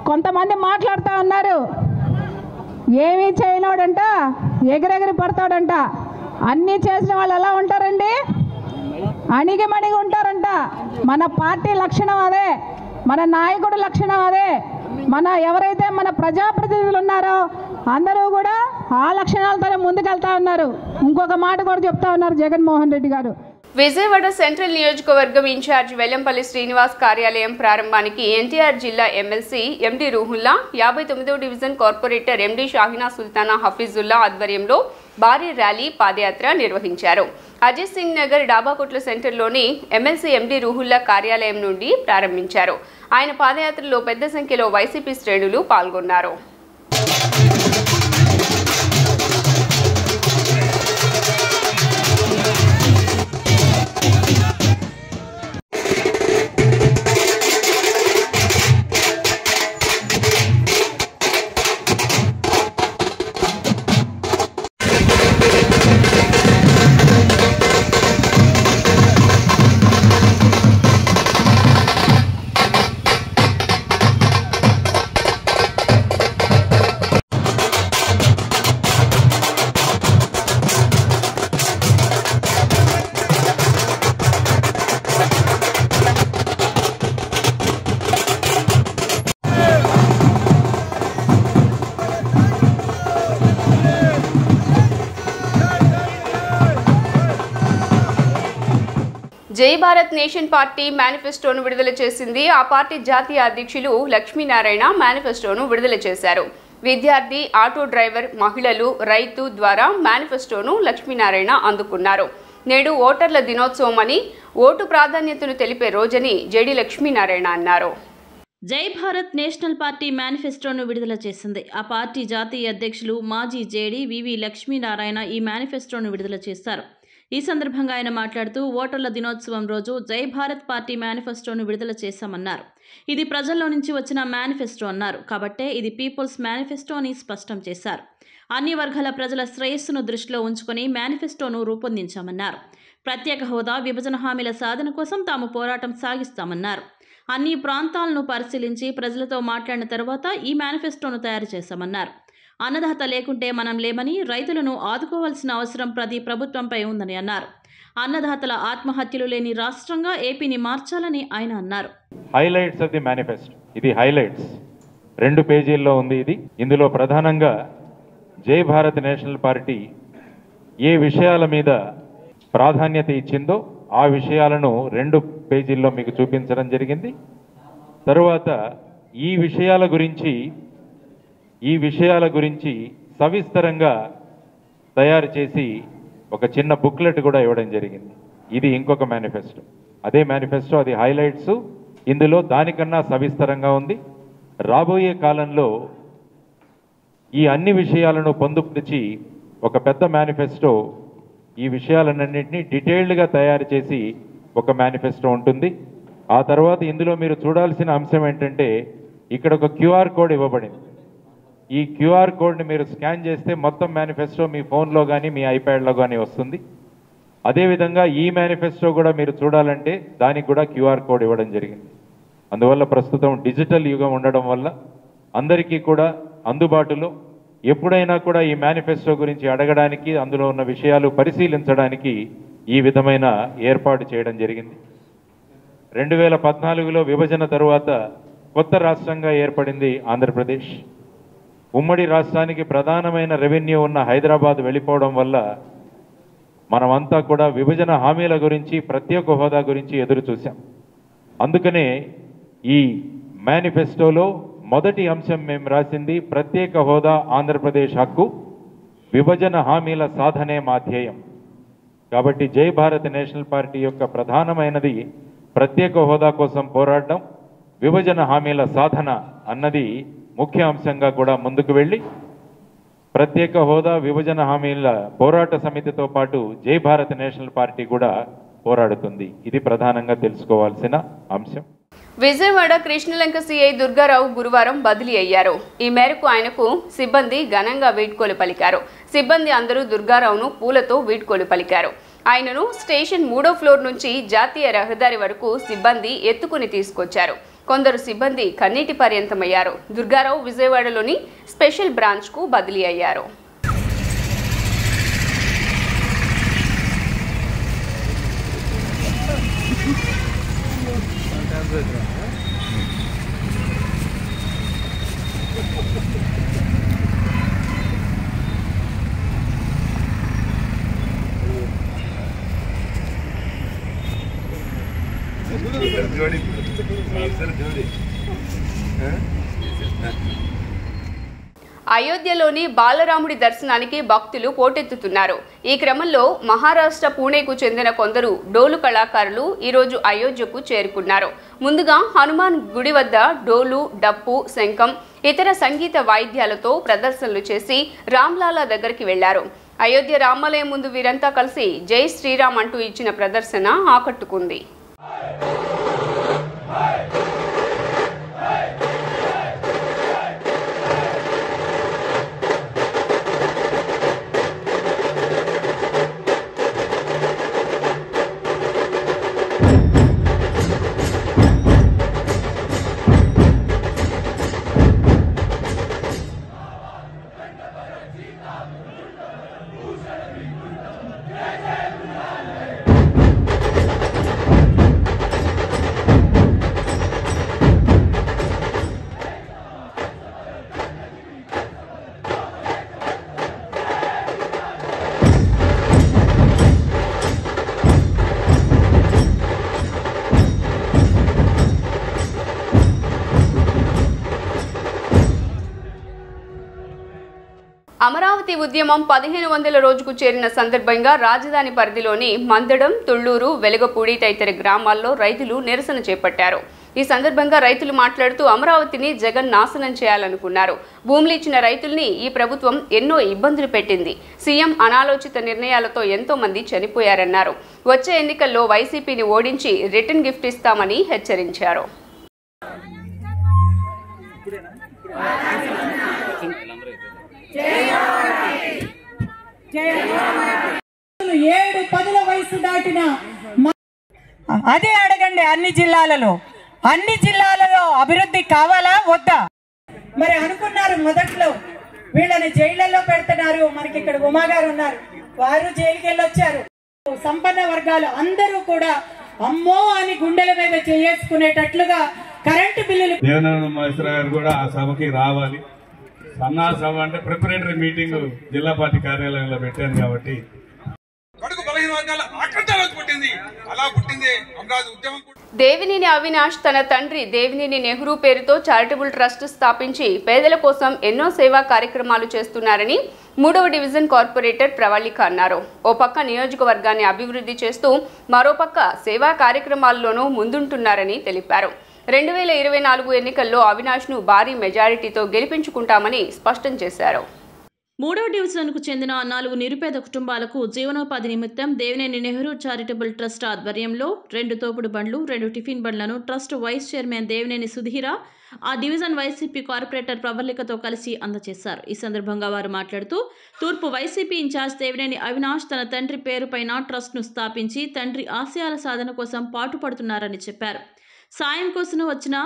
కొంతమంది మాట్లాడుతూ ఉన్నారు, ఏమీ చేయనోడంట, ఎగిరెగిరి పడతాడంట. అన్నీ చేసిన వాళ్ళు ఎలా ఉంటారండి? అణిగిమణిగి ఉంటారంట. మన పార్టీ లక్షణం అదే, మన నాయకుడు లక్షణం అదే. మన ఎవరైతే మన ప్రజాప్రతినిధులు ఉన్నారో అందరూ కూడా ఆ లక్షణాలతోనే ముందుకెళ్తా ఉన్నారు. ఇంకొక మాట కూడా చెప్తా ఉన్నారు జగన్మోహన్ రెడ్డి గారు. విజయవాడ సెంట్రల్ నియోజకవర్గం ఇన్ఛార్జ్ వెల్లంపల్లి శ్రీనివాస్ కార్యాలయం ప్రారంభానికి ఎన్టీఆర్ జిల్లా ఎమ్మెల్సీ ఎండి రూహుల్లా, 59వ division corporator MD Shahina Sultana Hafizulla ఆధ్వర్యంలో భారీ ర్యాలీ పాదయాత్ర నిర్వహించారు. అజిత్ సింగ్ నగర్ డాబాకొట్ల సెంటర్లోని ఎమ్మెల్సీ ఎండి రూహుల్లా కార్యాలయం నుండి ప్రారంభించారు. ఆయన పాదయాత్రలో పెద్ద సంఖ్యలో వైసీపీ శ్రేణులు పాల్గొన్నారు. జై భారత్ నేషన్ పార్టీ మేనిఫెస్టోను విడుదల చేసింది. ఆ పార్టీ జాతీయ అధ్యక్షులు లక్ష్మీనారాయణ మేనిఫెస్టోను విడుదల చేశారు. విద్యార్థి, ఆటో డ్రైవర్, మహిళలు, రైతు ద్వారా మేనిఫెస్టోను లక్ష్మీనారాయణ అందుకున్నారు. నేడు ఓటర్ల దినోత్సవం అని, ఓటు ప్రాధాన్యతను తెలిపే రోజని జేడి లక్ష్మీనారాయణ అన్నారు. జై భారత్ నేషనల్ పార్టీ మేనిఫెస్టోను విడుదల చేసింది. ఆ పార్టీ జాతీయ అధ్యక్షులు మాజీ జేడీ వివి లక్ష్మీనారాయణ ఈ మేనిఫెస్టోను విడుదల చేశారు. ఈ సందర్భంగా ఆయన మాట్లాడుతూ ఓటర్ల దినోత్సవం రోజు జై భారత్ పార్టీ మేనిఫెస్టోను విడుదల చేశామన్నారు. ఇది ప్రజల్లో నుంచి వచ్చిన మేనిఫెస్టో అన్నారు. కాబట్టే ఇది పీపుల్స్ మేనిఫెస్టో అని స్పష్టం చేశారు. అన్ని వర్గాల ప్రజల శ్రేయస్సును దృష్టిలో ఉంచుకొని మేనిఫెస్టోను రూపొందించామన్నారు. ప్రత్యేక హోదా, విభజన హామీల సాధన కోసం తాము పోరాటం సాగిస్తామన్నారు. అన్ని ప్రాంతాలను పరిశీలించి ప్రజలతో మాట్లాడిన తర్వాత ఈ మేనిఫెస్టోను తయారు చేశామన్నారు. అన్నదాత లేకుంటే మనం లేమని, రైతులను ఆదుకోవాల్సిన అవసరం ప్రతి ప్రభుత్వంపై ఉందని అన్నారు. అన్నదాతల ఆత్మహత్యలు లేని రాష్ట్రంగా ఏపీని మార్చాలని ఆయన అన్నారు. హైలైట్స్ ఆఫ్ ది మేనిఫెస్టో, ఇది హైలైట్స్ 2 పేజీల్లో ఉంది. ఇందులో ప్రధానంగా జై భారత్ నేషనల్ పార్టీ ఏ విషయాల మీద ప్రాధాన్యత ఇచ్చిందో ఆ విషయాలను 2 పేజీల్లో మీకు చూపించడం జరిగింది. తరువాత ఈ విషయాల గురించి సవిస్తరంగా తయారు చేసి ఒక చిన్న బుక్లెట్ కూడా ఇవ్వడం జరిగింది. ఇది ఇంకొక మేనిఫెస్టో, అదే మేనిఫెస్టో, అది హైలైట్స్. ఇందులో దానికన్నా సవిస్తరంగా ఉంది. రాబోయే కాలంలో ఈ అన్ని విషయాలను పొందుపరిచి ఒక పెద్ద మేనిఫెస్టో, ఈ విషయాలన్నింటినీ డీటెయిల్డ్గా తయారు చేసి ఒక మేనిఫెస్టో ఉంటుంది. ఆ తర్వాత ఇందులో మీరు చూడాల్సిన అంశం ఏంటంటే, ఇక్కడ ఒక క్యూఆర్ కోడ్ ఇవ్వబడింది. ఈ క్యూఆర్ కోడ్ని మీరు స్కాన్ చేస్తే మొత్తం మేనిఫెస్టో మీ ఫోన్లో కానీ మీ ఐప్యాడ్లో కానీ వస్తుంది. అదేవిధంగా ఈ మేనిఫెస్టో కూడా మీరు చూడాలంటే దానికి కూడా క్యూఆర్ కోడ్ ఇవ్వడం జరిగింది. అందువల్ల ప్రస్తుతం డిజిటల్ యుగం ఉండడం వల్ల అందరికీ కూడా అందుబాటులో ఎప్పుడైనా కూడా ఈ మేనిఫెస్టో గురించి అడగడానికి, అందులో ఉన్న విషయాలు పరిశీలించడానికి ఈ విధమైన ఏర్పాటు చేయడం జరిగింది. 2014లో విభజన తరువాత కొత్త రాష్ట్రంగా ఏర్పడింది ఆంధ్రప్రదేశ్. ఉమ్మడి రాష్ట్రానికి ప్రధానమైన రెవెన్యూ ఉన్న హైదరాబాద్ వెళ్ళిపోవడం వల్ల మనమంతా కూడా విభజన హామీల గురించి, ప్రత్యేక హోదా గురించి ఎదురు చూసాం. అందుకనే ఈ మేనిఫెస్టోలో మొదటి అంశం మేము రాసింది ప్రత్యేక హోదా, ఆంధ్రప్రదేశ్ హక్కు, విభజన హామీల సాధనే మా ధ్యేయం. కాబట్టి జై భారత్ నేషనల్ పార్టీ యొక్క ప్రధానమైనది ప్రత్యేక హోదా కోసం పోరాడడం, విభజన హామీల సాధన అన్నది ముఖ్య అంశంగా కూడా ముందుకు వెళ్ళి ప్రత్యేక హోదా, విభజన హామీల పోరాట సమితితో పాటు జై భారత్ నేషనల్ పార్టీ కూడా పోరాడుతుంది. ఇది ప్రధానంగా తెలుసుకోవాల్సిన అంశం. విజయవాడ కృష్ణలంక సిఐ దుర్గారావు గురువారం బదిలీ అయ్యారు. ఈ మేరకు ఆయనకు సిబ్బంది ఘనంగా వీడ్కోలు పలికారు. సిబ్బంది అందరూ దుర్గారావును పూలతో వీడ్కోలు పలికారు. ఆయనను స్టేషన్ 3వ ఫ్లోర్ నుంచి జాతీయ రహదారి వరకు సిబ్బంది ఎత్తుకుని తీసుకొచ్చారు. కొందరు సిబ్బంది కన్నీటి పర్యంతమయ్యారు. దుర్గారావు విజయవాడలోని స్పెషల్ బ్రాంచ్కు బదిలీ అయ్యారు. అయోధ్యలోని బాలరాముడి దర్శనానికి భక్తులు పోటెత్తుతున్నారు. ఈ క్రమంలో మహారాష్ట్ర పూణేకు చెందిన కొందరు డోలు కళాకారులు ఈరోజు అయోధ్యకు చేరుకున్నారు. ముందుగా హనుమాన్ గుడి వద్ద డోలు, డప్పు, శంఖం, ఇతర సంగీత వాయిద్యాలతో ప్రదర్శనలు చేసి రామ్లాలా దగ్గరికి వెళ్లారు. అయోధ్య రామాలయం ముందు వీరంతా కలిసి జై శ్రీరామ్ అంటూ ఇచ్చిన ప్రదర్శన ఆకట్టుకుంది. అమరావతి ఉద్యమం 1500 రోజుకు చేరిన సందర్భంగా రాజధాని పరిధిలోని మందడం, తుళ్లూరు, వెలగపూడి తదితర గ్రామాల్లో రైతులు నిరసన చేపట్టారు. ఈ సందర్భంగా రైతులు మాట్లాడుతూ అమరావతిని జగన్ నాశనం చేయాలనుకున్నారు. భూములు ఇచ్చిన రైతుల్ని ఈ ప్రభుత్వం ఎన్నో ఇబ్బందులు పెట్టింది. సీఎం అనాలోచిత నిర్ణయాలతో ఎంతో మంది చనిపోయారన్నారు. వచ్చే ఎన్నికల్లో వైసీపీని ఓడించి రిటర్న్ గిఫ్ట్ ఇస్తామని హెచ్చరించారు. 7-10 వయసు దాటిన అదే అడగండి అన్ని జిల్లాలలో. అన్ని జిల్లాలలో అభివృద్ధి కావాలా వద్దా? మరి అనుకున్నారు మొదట్లో వీళ్ళని జైళ్లలో పెడుతున్నారు. మనకి ఇక్కడ ఉమా గారు ఉన్నారు, వారు జైలుకి వెళ్ళొచ్చారు. సంపన్న వర్గాలు అందరూ కూడా అమ్మో అని గుండెల మీద చేసుకునేటట్లుగా కరెంటు బిల్లులు. దేవనగరం మహేశ్వర గారు కూడా ఆ సభకి రావాలి. సన్నా సభ అంటే ప్రిపరేటరీ మీటింగ్ జిల్లా పార్టీ కార్యాలయంలో పెట్టాను కాబట్టి దేవినేని అవినాష్ తన తండ్రి దేవినేని నెహ్రూ పేరుతో చారిటబుల్ ట్రస్ట్ స్థాపించి పేదల కోసం ఎన్నో సేవా కార్యక్రమాలు చేస్తున్నారని 3వ డివిజన్ కార్పొరేటర్ ప్రవళిక అన్నారు. ఓ పక్క నియోజకవర్గాన్ని అభివృద్ధి చేస్తూ మరోపక్క సేవా కార్యక్రమాల్లోనూ ముందుంటున్నారని తెలిపారు. 2024 ఎన్నికల్లో అవినాష్ను భారీ మెజారిటీతో గెలిపించుకుంటామని స్పష్టం చేశారు. 3వ డివిజన్కు చెందిన 4 నిరుపేద కుటుంబాలకు జీవనోపాధి నిమిత్తం దేవినేని నెహ్రూ చారిటబుల్ ట్రస్ట్ ఆధ్వర్యంలో 2 తోపుడు బండ్లు, 2 టిఫిన్ బండ్లను trust vice chairman Devineni Sudheera, ఆ డివిజన్ వైసీపీ కార్పొరేటర్ ప్రవళికతో కలిసి అందజేశారు. ఈ సందర్భంగా వారు మాట్లాడుతూ తూర్పు వైసీపీ ఇన్ఛార్జ్ దేవినేని అవినాష్ తన తండ్రి పేరుపైన ట్రస్ట్ను స్థాపించి తండ్రి ఆశయాల సాధన కోసం పాటుపడుతున్నారని చెప్పారు. సాయం కోసం వచ్చిన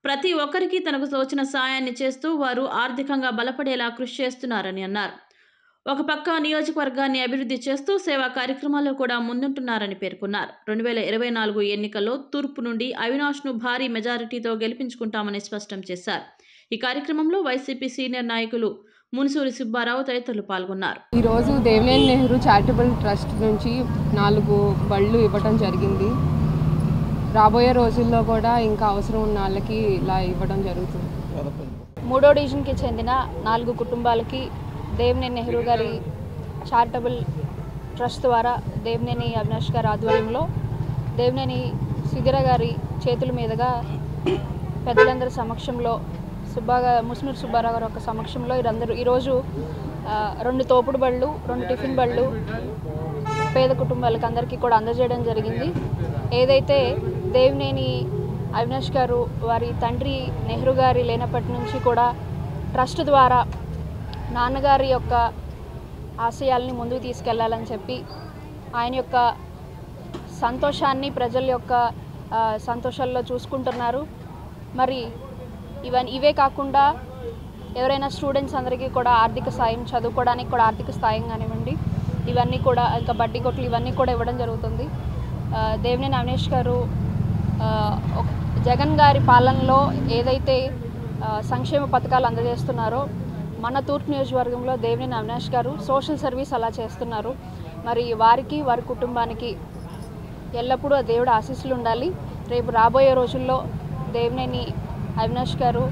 ప్రతి ఒక్కరికి తనకు తోచిన సాయాన్ని చేస్తూ వారు ఆర్థికంగా బలపడేలా కృషి చేస్తున్నారని అన్నారు. ఒక పక్క నియోజకవర్గాన్ని అభివృద్ధి చేస్తూ సేవా కార్యక్రమాల్లో కూడా ముందుంటున్నారని పేర్కొన్నారు. 2024 ఎన్నికల్లో తూర్పు నుండి అవినాష్ను భారీ మెజారిటీతో గెలిపించుకుంటామని స్పష్టం చేశారు. ఈ కార్యక్రమంలో వైసీపీ సీనియర్ నాయకులు మున్సూరి సుబ్బారావు తదితరులు పాల్గొన్నారు. ఈరోజు దేవినేని నెహ్రూ చారిటబుల్ ట్రస్ట్ నుంచి 4 బళ్ళు ఇవ్వడం జరిగింది. రాబోయే రోజుల్లో కూడా ఇంకా అవసరం ఉన్న వాళ్ళకి ఇలా ఇవ్వడం జరుగుతుంది. 3వ డివిజన్కి చెందిన 4 కుటుంబాలకి దేవినేని నెహ్రూ గారి చారిటబుల్ ట్రస్ట్ ద్వారా దేవినేని అవినాష్ గారి ఆధ్వర్యంలో దేవినేని సుధీర గారి చేతుల మీదుగా పెద్దలందరి సమక్షంలో ముస్మిర్ సుబ్బారావు గారి యొక్క సమక్షంలో ఈరోజు 2 తోపుడు బళ్ళు, 2 టిఫిన్ బళ్ళు పేద కుటుంబాలకు అందరికీ కూడా అందజేయడం జరిగింది. ఏదైతే దేవినేని అవినాష్ గారు వారి తండ్రి నెహ్రూ గారి లేనప్పటి నుంచి కూడా ట్రస్ట్ ద్వారా నాన్నగారి యొక్క ఆశయాల్ని ముందుకు తీసుకెళ్లాలని చెప్పి ఆయన యొక్క సంతోషాన్ని ప్రజల యొక్క సంతోషాల్లో చూసుకుంటున్నారు. మరి ఇవే కాకుండా ఎవరైనా స్టూడెంట్స్ అందరికీ కూడా ఆర్థిక సాయం, చదువుకోవడానికి కూడా ఆర్థిక సాయం కానివ్వండి, ఇవన్నీ కూడా ఇంకా బడ్డీ కొట్లు ఇవన్నీ కూడా ఇవ్వడం జరుగుతుంది. దేవినేని అవినాష్ గారు జగన్ గారి పాలనలో ఏదైతే సంక్షేమ పథకాలు అందజేస్తున్నారో మన తూర్పు నియోజకవర్గంలో దేవినేని అవినాష్ గారు సోషల్ సర్వీస్ అలా చేస్తున్నారు. మరి వారికి వారి కుటుంబానికి ఎల్లప్పుడూ దేవుడి ఆశీస్సులు ఉండాలి. రేపు రాబోయే రోజుల్లో దేవినేని అవినాష్ గారు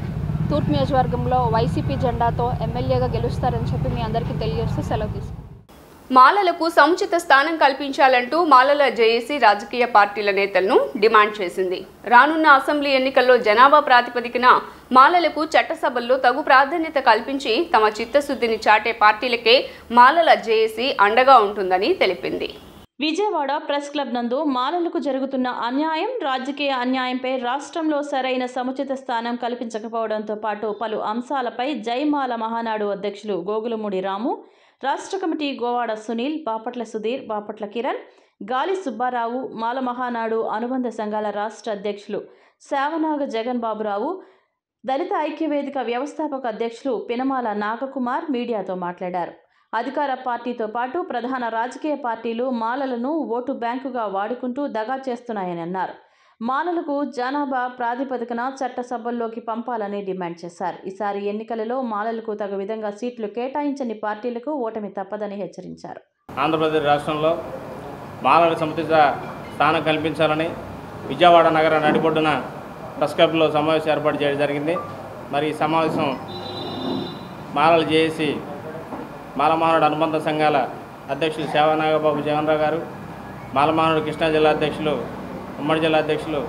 తూర్పు నియోజకవర్గంలో వైసీపీ జెండాతో ఎమ్మెల్యేగా గెలుస్తారని చెప్పి మీ అందరికీ తెలియజేస్తూ సెలవు తీసుకుంటాను. మాలలకు సముచిత స్థానం కల్పించాలంటూ మాలల జేఏసీ రాజకీయ పార్టీల నేతలను డిమాండ్ చేసింది. రానున్న అసెంబ్లీ ఎన్నికల్లో జనాభా ప్రాతిపదికన మాలలకు చట్టసభల్లో తగు ప్రాధాన్యత కల్పించి తమ చిత్తశుద్ధిని చాటే పార్టీలకే మాలల జేఏసీ అండగా ఉంటుందని తెలిపింది. విజయవాడ ప్రెస్ క్లబ్ నందు మాలలకు జరుగుతున్న అన్యాయం, రాజకీయ అన్యాయంపై రాష్ట్రంలో సరైన సముచిత స్థానం కల్పించకపోవడంతో పాటు పలు అంశాలపై జైమాల మహానాడు అధ్యక్షులు గోగులమూడి రాము, రాష్ట్ర కమిటీ గోవాడ సునీల్, బాపట్ల సుధీర్, బాపట్ల కిరణ్, గాలి సుబ్బారావు, మాల మహానాడు అనుబంధ సంఘాల రాష్ట్ర అధ్యక్షులు శావనాగ జగన్ బాబురావు, దళిత ఐక్యవేదిక వ్యవస్థాపక అధ్యక్షులు పినమాల నాగకుమార్ మీడియాతో మాట్లాడారు. అధికార పార్టీతో పాటు ప్రధాన రాజకీయ పార్టీలు మాలలను ఓటు బ్యాంకుగా వాడుకుంటూ దగా చేస్తున్నాయని అన్నారు. మాలలకు జనాభా ప్రాతిపదికన చట్టసభల్లోకి పంపాలని డిమాండ్ చేశారు. ఈసారి ఎన్నికలలో మాలలకు తగు విధంగా సీట్లు కేటాయించని పార్టీలకు ఓటమి తప్పదని హెచ్చరించారు. ఆంధ్రప్రదేశ్ రాష్ట్రంలో మాలలకు సముచిత స్థానం కల్పించాలని విజయవాడ నగర నడిబొడ్డున ప్రెస్ క్లబ్లో సమావేశం ఏర్పాటు చేయడం జరిగింది. మరి ఈ సమావేశం మాలలు చేసి మాలమహానుడు అనుబంధ సంఘాల అధ్యక్షులు సేవానాగబాబు జగన్రావు గారు, మాలమహానుడు కృష్ణా జిల్లా అధ్యక్షులు, ఉమ్మడి జిల్లా అధ్యక్షులు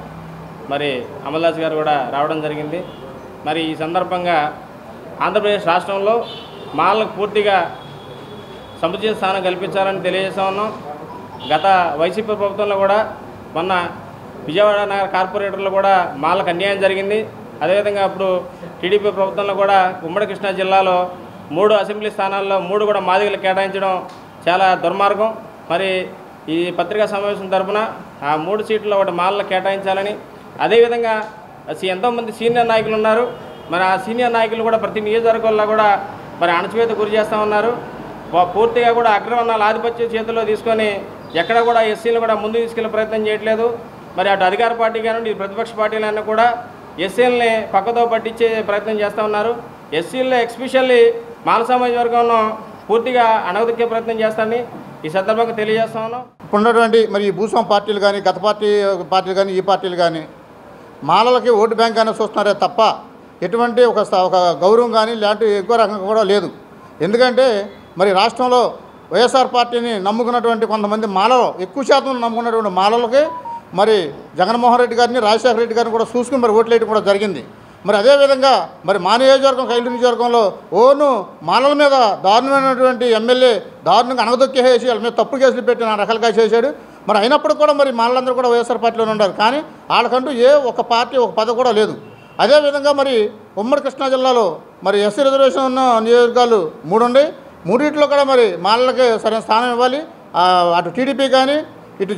మరి అమల్దాస్ గారు కూడా రావడం జరిగింది. మరి ఈ సందర్భంగా ఆంధ్రప్రదేశ్ రాష్ట్రంలో మాలలకు పూర్తిగా సముచిత స్థానం కల్పించాలని తెలియజేస్తా ఉన్నాం. గత వైసీపీ ప్రభుత్వంలో కూడా మొన్న విజయవాడ నగర కార్పొరేటర్లు కూడా మాలకు అన్యాయం జరిగింది. అదేవిధంగా ఇప్పుడు టీడీపీ ప్రభుత్వంలో కూడా ఉమ్మడి కృష్ణా జిల్లాలో 3 అసెంబ్లీ స్థానాల్లో 3 కూడా మాదిగలు కేటాయించడం చాలా దుర్మార్గం. మరి ఈ పత్రికా సమావేశం తరఫున ఆ 3 సీట్లలో ఒకటి మాలలకు కేటాయించాలని, అదేవిధంగా ఎంతోమంది సీనియర్ నాయకులు ఉన్నారు. మరి ఆ సీనియర్ నాయకులు కూడా ప్రతి నియోజకవర్గంలో కూడా మరి అణచివేత గురి చేస్తూ ఉన్నారు. పూర్తిగా కూడా అగ్రవర్ణాల ఆధిపత్య చేతుల్లో తీసుకొని ఎక్కడ కూడా ఎస్సీలు కూడా ముందుకు తీసుకెళ్లే ప్రయత్నం చేయట్లేదు. మరి అటు అధికార పార్టీ కానివ్వండి ఇటు ప్రతిపక్ష పార్టీలన్నీ కూడా ఎస్సీలని పక్కతో పట్టించే ప్రయత్నం చేస్తూ ఉన్నారు. ఎస్సీల్లో ఎస్పెషల్లీ మాల సమాజ వర్గంలో పూర్తిగా అణగదొక్కే ప్రయత్నం చేస్తానని ఈ సందర్భంగా తెలియజేస్తా ఉన్నాం. ఇప్పుడున్నటువంటి మరి ఈ భూస్వామి పార్టీలు కానీ గత పార్టీలు కానీ ఈ పార్టీలు కానీ మాలలకి ఓటు బ్యాంక్ అనేది చూస్తున్నారే తప్ప ఎటువంటి ఒక గౌరవం కానీ ఇలాంటి ఎక్కువ రకంగా కూడా లేదు. ఎందుకంటే మరి రాష్ట్రంలో వైఎస్ఆర్ పార్టీని నమ్ముకున్నటువంటి కొంతమంది మాలలో ఎక్కువ శాతం నమ్ముకున్నటువంటి మాలలకి మరి జగన్మోహన్ రెడ్డి గారిని రాజశేఖర రెడ్డి గారిని కూడా చూసుకుని మరి ఓట్లు వేయడం కూడా జరిగింది. మరి అదేవిధంగా మరి మా నియోజకవర్గం కైలు నియోజకవర్గంలో ఓను మాలల మీద దారుణమైనటువంటి ఎమ్మెల్యే దారుణంగా అణగదొక్కేసి వాళ్ళ మీద తప్పుడు కేసులు పెట్టి నా రకాలుగా చేశాడు. మరి అయినప్పుడు కూడా మరి మాలలందరూ కూడా వైఎస్ఆర్ పార్టీలోనే ఉన్నారు. కానీ వాళ్ళకంటూ ఒక పార్టీ ఒక పదవి కూడా లేదు. అదేవిధంగా మరి ఉమ్మడి కృష్ణా జిల్లాలో మరి ఎస్సీ రిజర్వేషన్ ఉన్న నియోజకవర్గాలు 3 ఉన్నాయి. 3 కూడా మరి మాలలకి సరైన స్థానం ఇవ్వాలి. అటు టీడీపీ కానీ ఇటు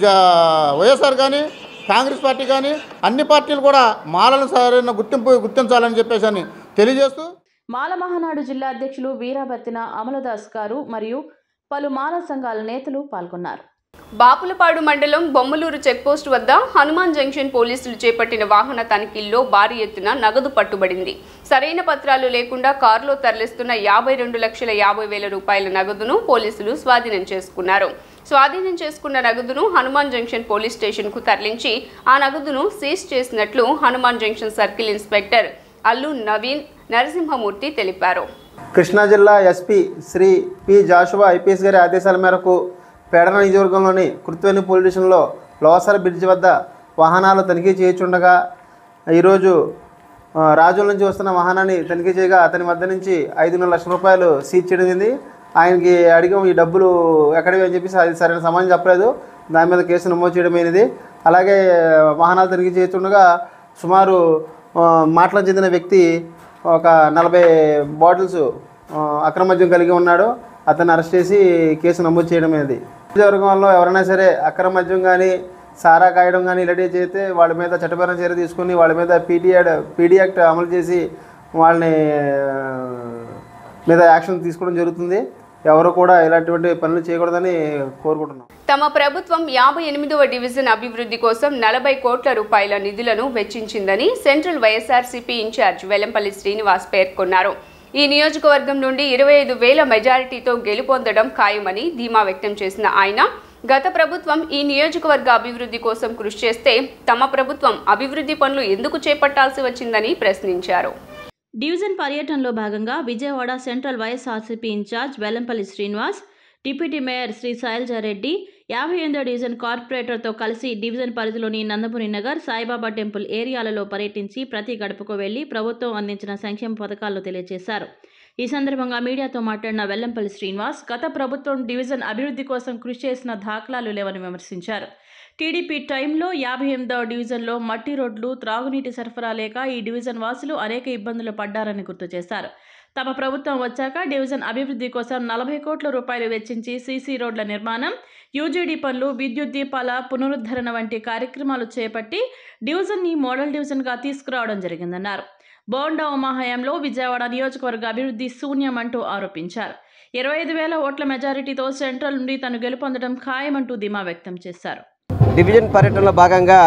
వైఎస్ఆర్ కానీ కాంగ్రెస్ పార్టీ కానీ అన్ని పార్టీలు కూడా మాలను సరైన గుర్తించాలని చెప్పేసి అని తెలియజేస్తూ మాల మహానాడు జిల్లా అధ్యక్షులు వీరాబత్తిన అమలదాస్ గారు మరియు పలు మాల సంఘాల నేతలు పాల్గొన్నారు. బాపులపాడు మండలం బొమ్మలూరు చెక్పోస్టు వద్ద హనుమాన్ జంక్షన్ పోలీసులు చేపట్టిన వాహన తనిఖీల్లో భారీ ఎత్తున నగదు పట్టుబడింది. సరైన పత్రాలు లేకుండా కారులో తరలిస్తున్న 52,50,000 రూపాయల నగదును పోలీసులు స్వాధీనం చేసుకున్నారు. స్వాధీనం చేసుకున్న నగదును హనుమాన్ జంక్షన్ పోలీస్ స్టేషన్కు తరలించి ఆ నగదును సీజ్ చేసినట్లు Hanuman junction circle inspector Allu Naveen Narasimhamurthy తెలిపారు. కృష్ణా జిల్లా SP Shri P Joshua IPS గారి ఆదేశాల మేరకు పేడన నియోజకవర్గంలోని కుర్తివేణి పోలీస్ స్టేషన్లో లోసర్ బ్రిడ్జ్ వద్ద వాహనాలు తనిఖీ చేయుచుండగా ఈరోజు రాజుల నుంచి వస్తున్న వాహనాన్ని తనిఖీ చేయగా అతని వద్ద నుంచి 5.5 లక్షల రూపాయలు సీజ్ చేయడం జరిగింది. ఆయనకి అడిగాం ఈ డబ్బులు ఎక్కడివి అని చెప్పేసి అది సరైన సమాధానం చెప్పలేదు. దాని మీద కేసు నమోదు చేయడమైనది. అలాగే వాహనాలు తనిఖీ చేస్తుండగా సుమారు మాటలకు చెందిన వ్యక్తి ఒక 40 బాటిల్స్ అక్రమ మద్యం కలిగి ఉన్నాడు. అతన్ని అరెస్ట్ చేసి కేసు నమోదు చేయడమైనది. నియోజకవర్గంలో ఎవరైనా సరే అక్రమ మద్యం కానీ సారా కాయడం కానీ ఇలాంటివి చేస్తే వాళ్ళ మీద చట్టపరమైన చర్య తీసుకుని వాళ్ళ మీద పీడీ యాక్ట్ అమలు చేసి వాళ్ళని మీద యాక్షన్ తీసుకోవడం జరుగుతుంది. ఎవరు కూడా ఇలాంటి పనులు చేయకూడదని కోరుకుంటున్నాం. తమ ప్రభుత్వం 58వ డివిజన్ అభివృద్ధి కోసం 40 కోట్ల రూపాయల నిధులను వెచ్చించిందని central YSRCP in charge Vellampalli Srinivas పేర్కొన్నారు. ఈ నియోజకవర్గం నుండి 25,000 మెజారిటీతో గెలుపొందడం ఖాయమని ధీమా వ్యక్తం చేసిన ఆయన గత ప్రభుత్వం ఈ నియోజకవర్గ అభివృద్ధి కోసం కృషి చేస్తే తమ ప్రభుత్వం అభివృద్ధి పనులు ఎందుకు చేపట్టాల్సి వచ్చిందని ప్రశ్నించారు. డివిజన్ పర్యటనలో భాగంగా Vijayawada central YSRCP in charge Vellampalli Srinivas, deputy mayor Shri Sailaja Reddy, 58వ డివిజన్ కార్పొరేటర్తో కలిసి డివిజన్ పరిధిలోని నందమూరి నగర్, సాయిబాబా టెంపుల్ ఏరియాలలో పర్యటించి ప్రతి గడపకు వెళ్లి ప్రభుత్వం అందించిన సంక్షేమ పథకాలను తెలియజేశారు. ఈ సందర్భంగా మీడియాతో మాట్లాడిన వెల్లంపల్లి శ్రీనివాస్ గత ప్రభుత్వం డివిజన్ అభివృద్ధి కోసం కృషి చేసిన దాఖలాలు లేవని విమర్శించారు. టీడీపీ టైంలో 58వ డివిజన్లో మట్టి రోడ్లు, త్రాగునీటి సరఫరా లేక ఈ డివిజన్ వాసులు అనేక ఇబ్బందులు పడ్డారని గుర్తు చేశారు. తమ ప్రభుత్వం వచ్చాక డివిజన్ అభివృద్ధి కోసం 40 కోట్ల రూపాయలు వెచ్చించి సీసీ రోడ్ల నిర్మాణం, యూజీడీ పనులు, విద్యుత్ దీపాల పునరుద్ధరణ వంటి కార్యక్రమాలు చేపట్టి డివిజన్ని మోడల్ డివిజన్గా తీసుకురావడం జరిగిందన్నారు. బోండా ఉమా హయాంలో విజయవాడ నియోజకవర్గ అభివృద్ధి శూన్యమంటూ ఆరోపించారు. 25,000 ఓట్ల మెజారిటీతో సెంట్రల్ నుండి తను గెలుపొందడం ఖాయమంటూ ధీమా వ్యక్తం చేశారు. డివిజన్ పర్యటనలో భాగంగా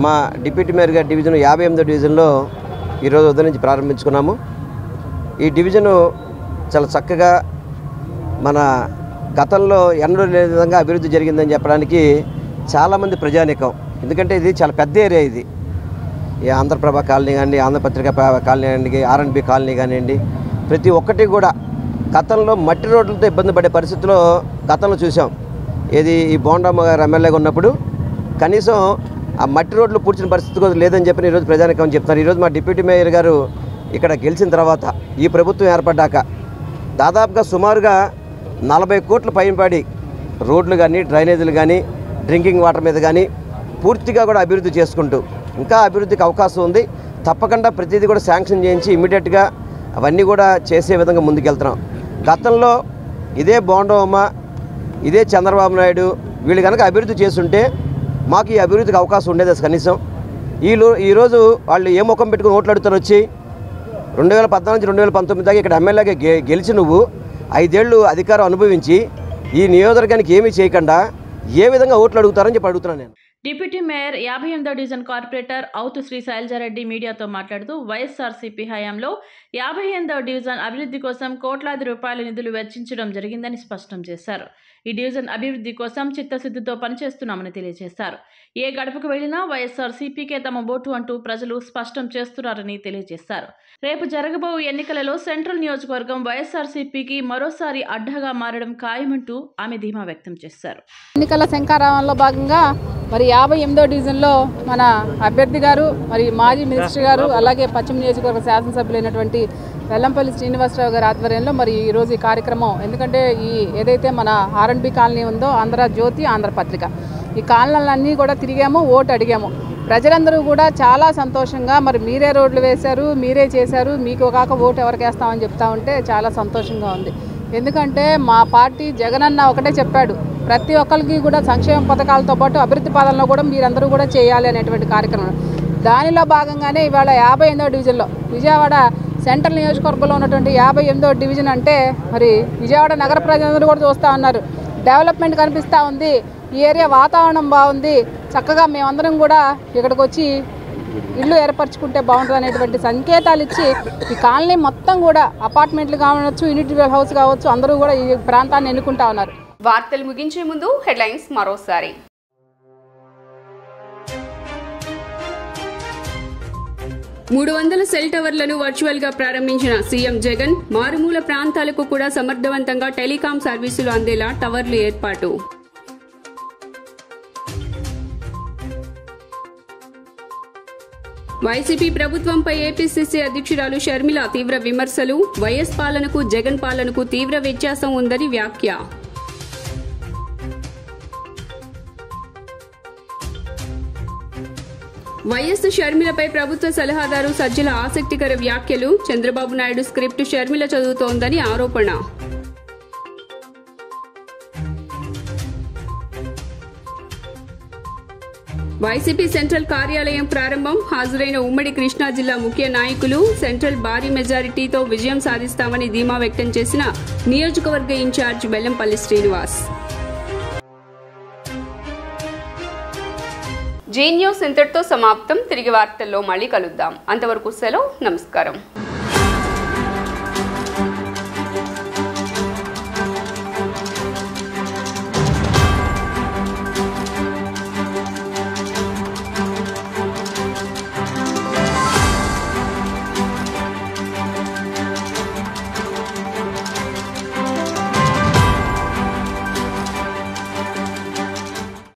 మా డిప్యూటీ మేయర్ గారి డివిజన్ 58వ డివిజన్లో ఈరోజు ఉదయం నుంచి ప్రారంభించుకున్నాము. ఈ డివిజను చాలా చక్కగా మన గతంలో ఎన్నడూ లేని విధంగా అభివృద్ధి జరిగిందని చెప్పడానికి చాలామంది ప్రజానీకం. ఎందుకంటే ఇది చాలా పెద్ద ఏరియా. ఇది ఈ ఆంధ్రప్రభ కాలనీ కానీ, ఆంధ్రపత్రిక కాలనీ కానివ్వండి, ఆర్ఎన్బి కాలనీ కానివ్వండి, ప్రతి ఒక్కటి కూడా గతంలో మట్టి రోడ్లతో ఇబ్బంది పడే పరిస్థితిలో గతంలో చూసాం. ఏది ఈ బోండమ్మ గారు ఎమ్మెల్యేగా ఉన్నప్పుడు కనీసం ఆ మట్టి రోడ్లు పూడ్చిన పరిస్థితి కూడా లేదని చెప్పి ఈరోజు ప్రజానీకం చెప్తున్నారు. ఈరోజు మా డిప్యూటీ మేయర్ గారు ఇక్కడ గెలిచిన తర్వాత ఈ ప్రభుత్వం ఏర్పడ్డాక దాదాపుగా సుమారుగా 40 కోట్ల పైనపడి రోడ్లు కానీ, డ్రైనేజీలు కానీ, డ్రింకింగ్ వాటర్ మీద కానీ పూర్తిగా కూడా అభివృద్ధి చేసుకుంటూ ఇంకా అభివృద్ధికి అవకాశం ఉంది. తప్పకుండా ప్రతిదీ కూడా శాంక్షన్ చేయించి ఇమ్మీడియట్గా అవన్నీ కూడా చేసే విధంగా ముందుకెళ్తున్నాం. గతంలో ఇదే బోండమ్మ, ఇదే చంద్రబాబు నాయుడు వీళ్ళు కనుక అభివృద్ధి చేస్తుంటే మాకు ఈ అభివృద్ధికి అవకాశం ఉండేది కనీసం. ఈరోజు వాళ్ళు ఏ ముఖం పెట్టుకుని ఓట్లు అడుగుతారు వచ్చి 2014 నుంచి 2019 దాకా ఇక్కడ ఎమ్మెల్యేగా గెలిచి నువ్వు 5 ఏళ్ళు అధికారం అనుభవించి ఈ నియోజకవర్గానికి ఏమీ చేయకుండా ఏ విధంగా ఓట్లు అడుగుతారని చెప్పి అడుగుతున్నాను నేను. డిప్యూటీ మేయర్ 58వ డివిజన్ కార్పొరేటర్ అవుతు శ్రీ శైలజారెడ్డి మీడియాతో మాట్లాడుతూ వైఎస్ఆర్సీపీ హయాంలో 58వ డివిజన్ అభివృద్ధి కోసం కోట్లాది రూపాయల నిధులు వెచ్చించడం జరిగిందని స్పష్టం చేశారు. ఈ డివిజన్ అభివృద్ధి కోసం చిత్తశుద్ధితో పనిచేస్తున్నామని తెలియజేశారు. ఏ గడపకు వెళ్లినా వైఎస్ఆర్సీపీకే తమ ఓటు అంటూ ప్రజలు స్పష్టం చేస్తున్నారని తెలియజేశారు. రేపు జరగబో ఎన్నికలలో సెంట్రల్ నియోజకవర్గం వైఎస్ఆర్సీపీకి మరోసారి అడ్డగా మారడం ఖాయమంటూ ఆమె ధీమా వ్యక్తం చేశారు. ఎన్నికల శంఖారావంలో భాగంగా మరి 58వ డివిజన్లో మన అభ్యర్థి గారు మరి మాజీ మినిస్టర్ గారు అలాగే పశ్చిమ నియోజకవర్గ శాసనసభ్యులైనటువంటి వెల్లంపల్లి శ్రీనివాసరావు గారి ఆధ్వర్యంలో మరి ఈరోజు ఈ కార్యక్రమం, ఎందుకంటే ఈ ఏదైతే మన R&B కాలనీ ఉందో ఆంధ్రజ్యోతి, ఆంధ్రపత్రిక, ఈ కాలనీలన్నీ కూడా తిరిగాము, ఓటు అడిగాము. ప్రజలందరూ కూడా చాలా సంతోషంగా మరి మీరే రోడ్లు వేశారు, మీరే చేశారు, మీకు కాక ఓటు ఎవరికి వేస్తామని చెప్తా ఉంటే చాలా సంతోషంగా ఉంది. ఎందుకంటే మా పార్టీ జగనన్న ఒకటే చెప్పాడు, ప్రతి ఒక్కరికి కూడా సంక్షేమ పథకాలతో పాటు అభివృద్ధి పథంలో కూడా మీరందరూ కూడా చేయాలి అనేటువంటి కార్యక్రమం. దానిలో భాగంగానే ఇవాళ 58వ డివిజన్లో విజయవాడ సెంట్రల్ నియోజకవర్గంలో ఉన్నటువంటి 58వ డివిజన్ అంటే మరి విజయవాడ నగర ప్రజలందరూ కూడా చూస్తూ ఉన్నారు. డెవలప్మెంట్ కనిపిస్తూ ఉంది, ఈ ఏరియా వాతావరణం బాగుంది, చక్కగా మేమందరం కూడా ఇక్కడికి వచ్చి ఇల్లు ఏర్పరచుకుంటే బాగుంటుంది అనేటువంటి సంకేతాలు ఇచ్చి ఈ కాలనీ మొత్తం కూడా అపార్ట్మెంట్లు కావచ్చు, ఇండివిజువల్ హౌస్ కావచ్చు, అందరూ కూడా ఈ ప్రాంతాన్ని ఎన్నుకుంటా ఉన్నారు. వార్తలు ముగించే ముందు హెడ్లైన్స్ మరోసారి. 300 సెల్ టవర్లను వర్చువల్ గా ప్రారంభించిన సీఎం జగన్. మారుమూల ప్రాంతాలకు కూడా సమర్థవంతంగా టెలికాం సర్వీసులు అందేలా టవర్లు ఏర్పాటు. వైసీపీ ప్రభుత్వంపై ఏపీసీసీ అధ్యక్షురాలు షర్మిల తీవ్ర విమర్శలు. వైఎస్ పాలనకు జగన్ పాలనకు తీవ్ర వ్యత్యాసం ఉందని వ్యాఖ్య. వైఎస్ షర్మిలపై ప్రభుత్వ సలహాదారు సజ్జల ఆసక్తికర వ్యాఖ్యలు. చంద్రబాబు నాయుడు స్క్రిప్ట్ షర్మిల చదువుతోందని ఆరోపణ. వైసీపీ సెంట్రల్ కార్యాలయం ప్రారంభం. హాజరైన ఉమ్మడి కృష్ణా జిల్లా ముఖ్య నాయకులు. సెంట్రల్ భారీ మెజారిటీతో విజయం సాధిస్తామని ధీమా వ్యక్తం చేసిన నియోజకవర్గ ఇన్ఛార్జ్ వెల్లంపల్లి శ్రీనివాస్. జీ న్యూస్ ఇంతటితో సమాప్తం. తిరిగి వార్తల్లో మళ్ళీ కలుద్దాం. అంతవరకు సెలవు. నమస్కారం.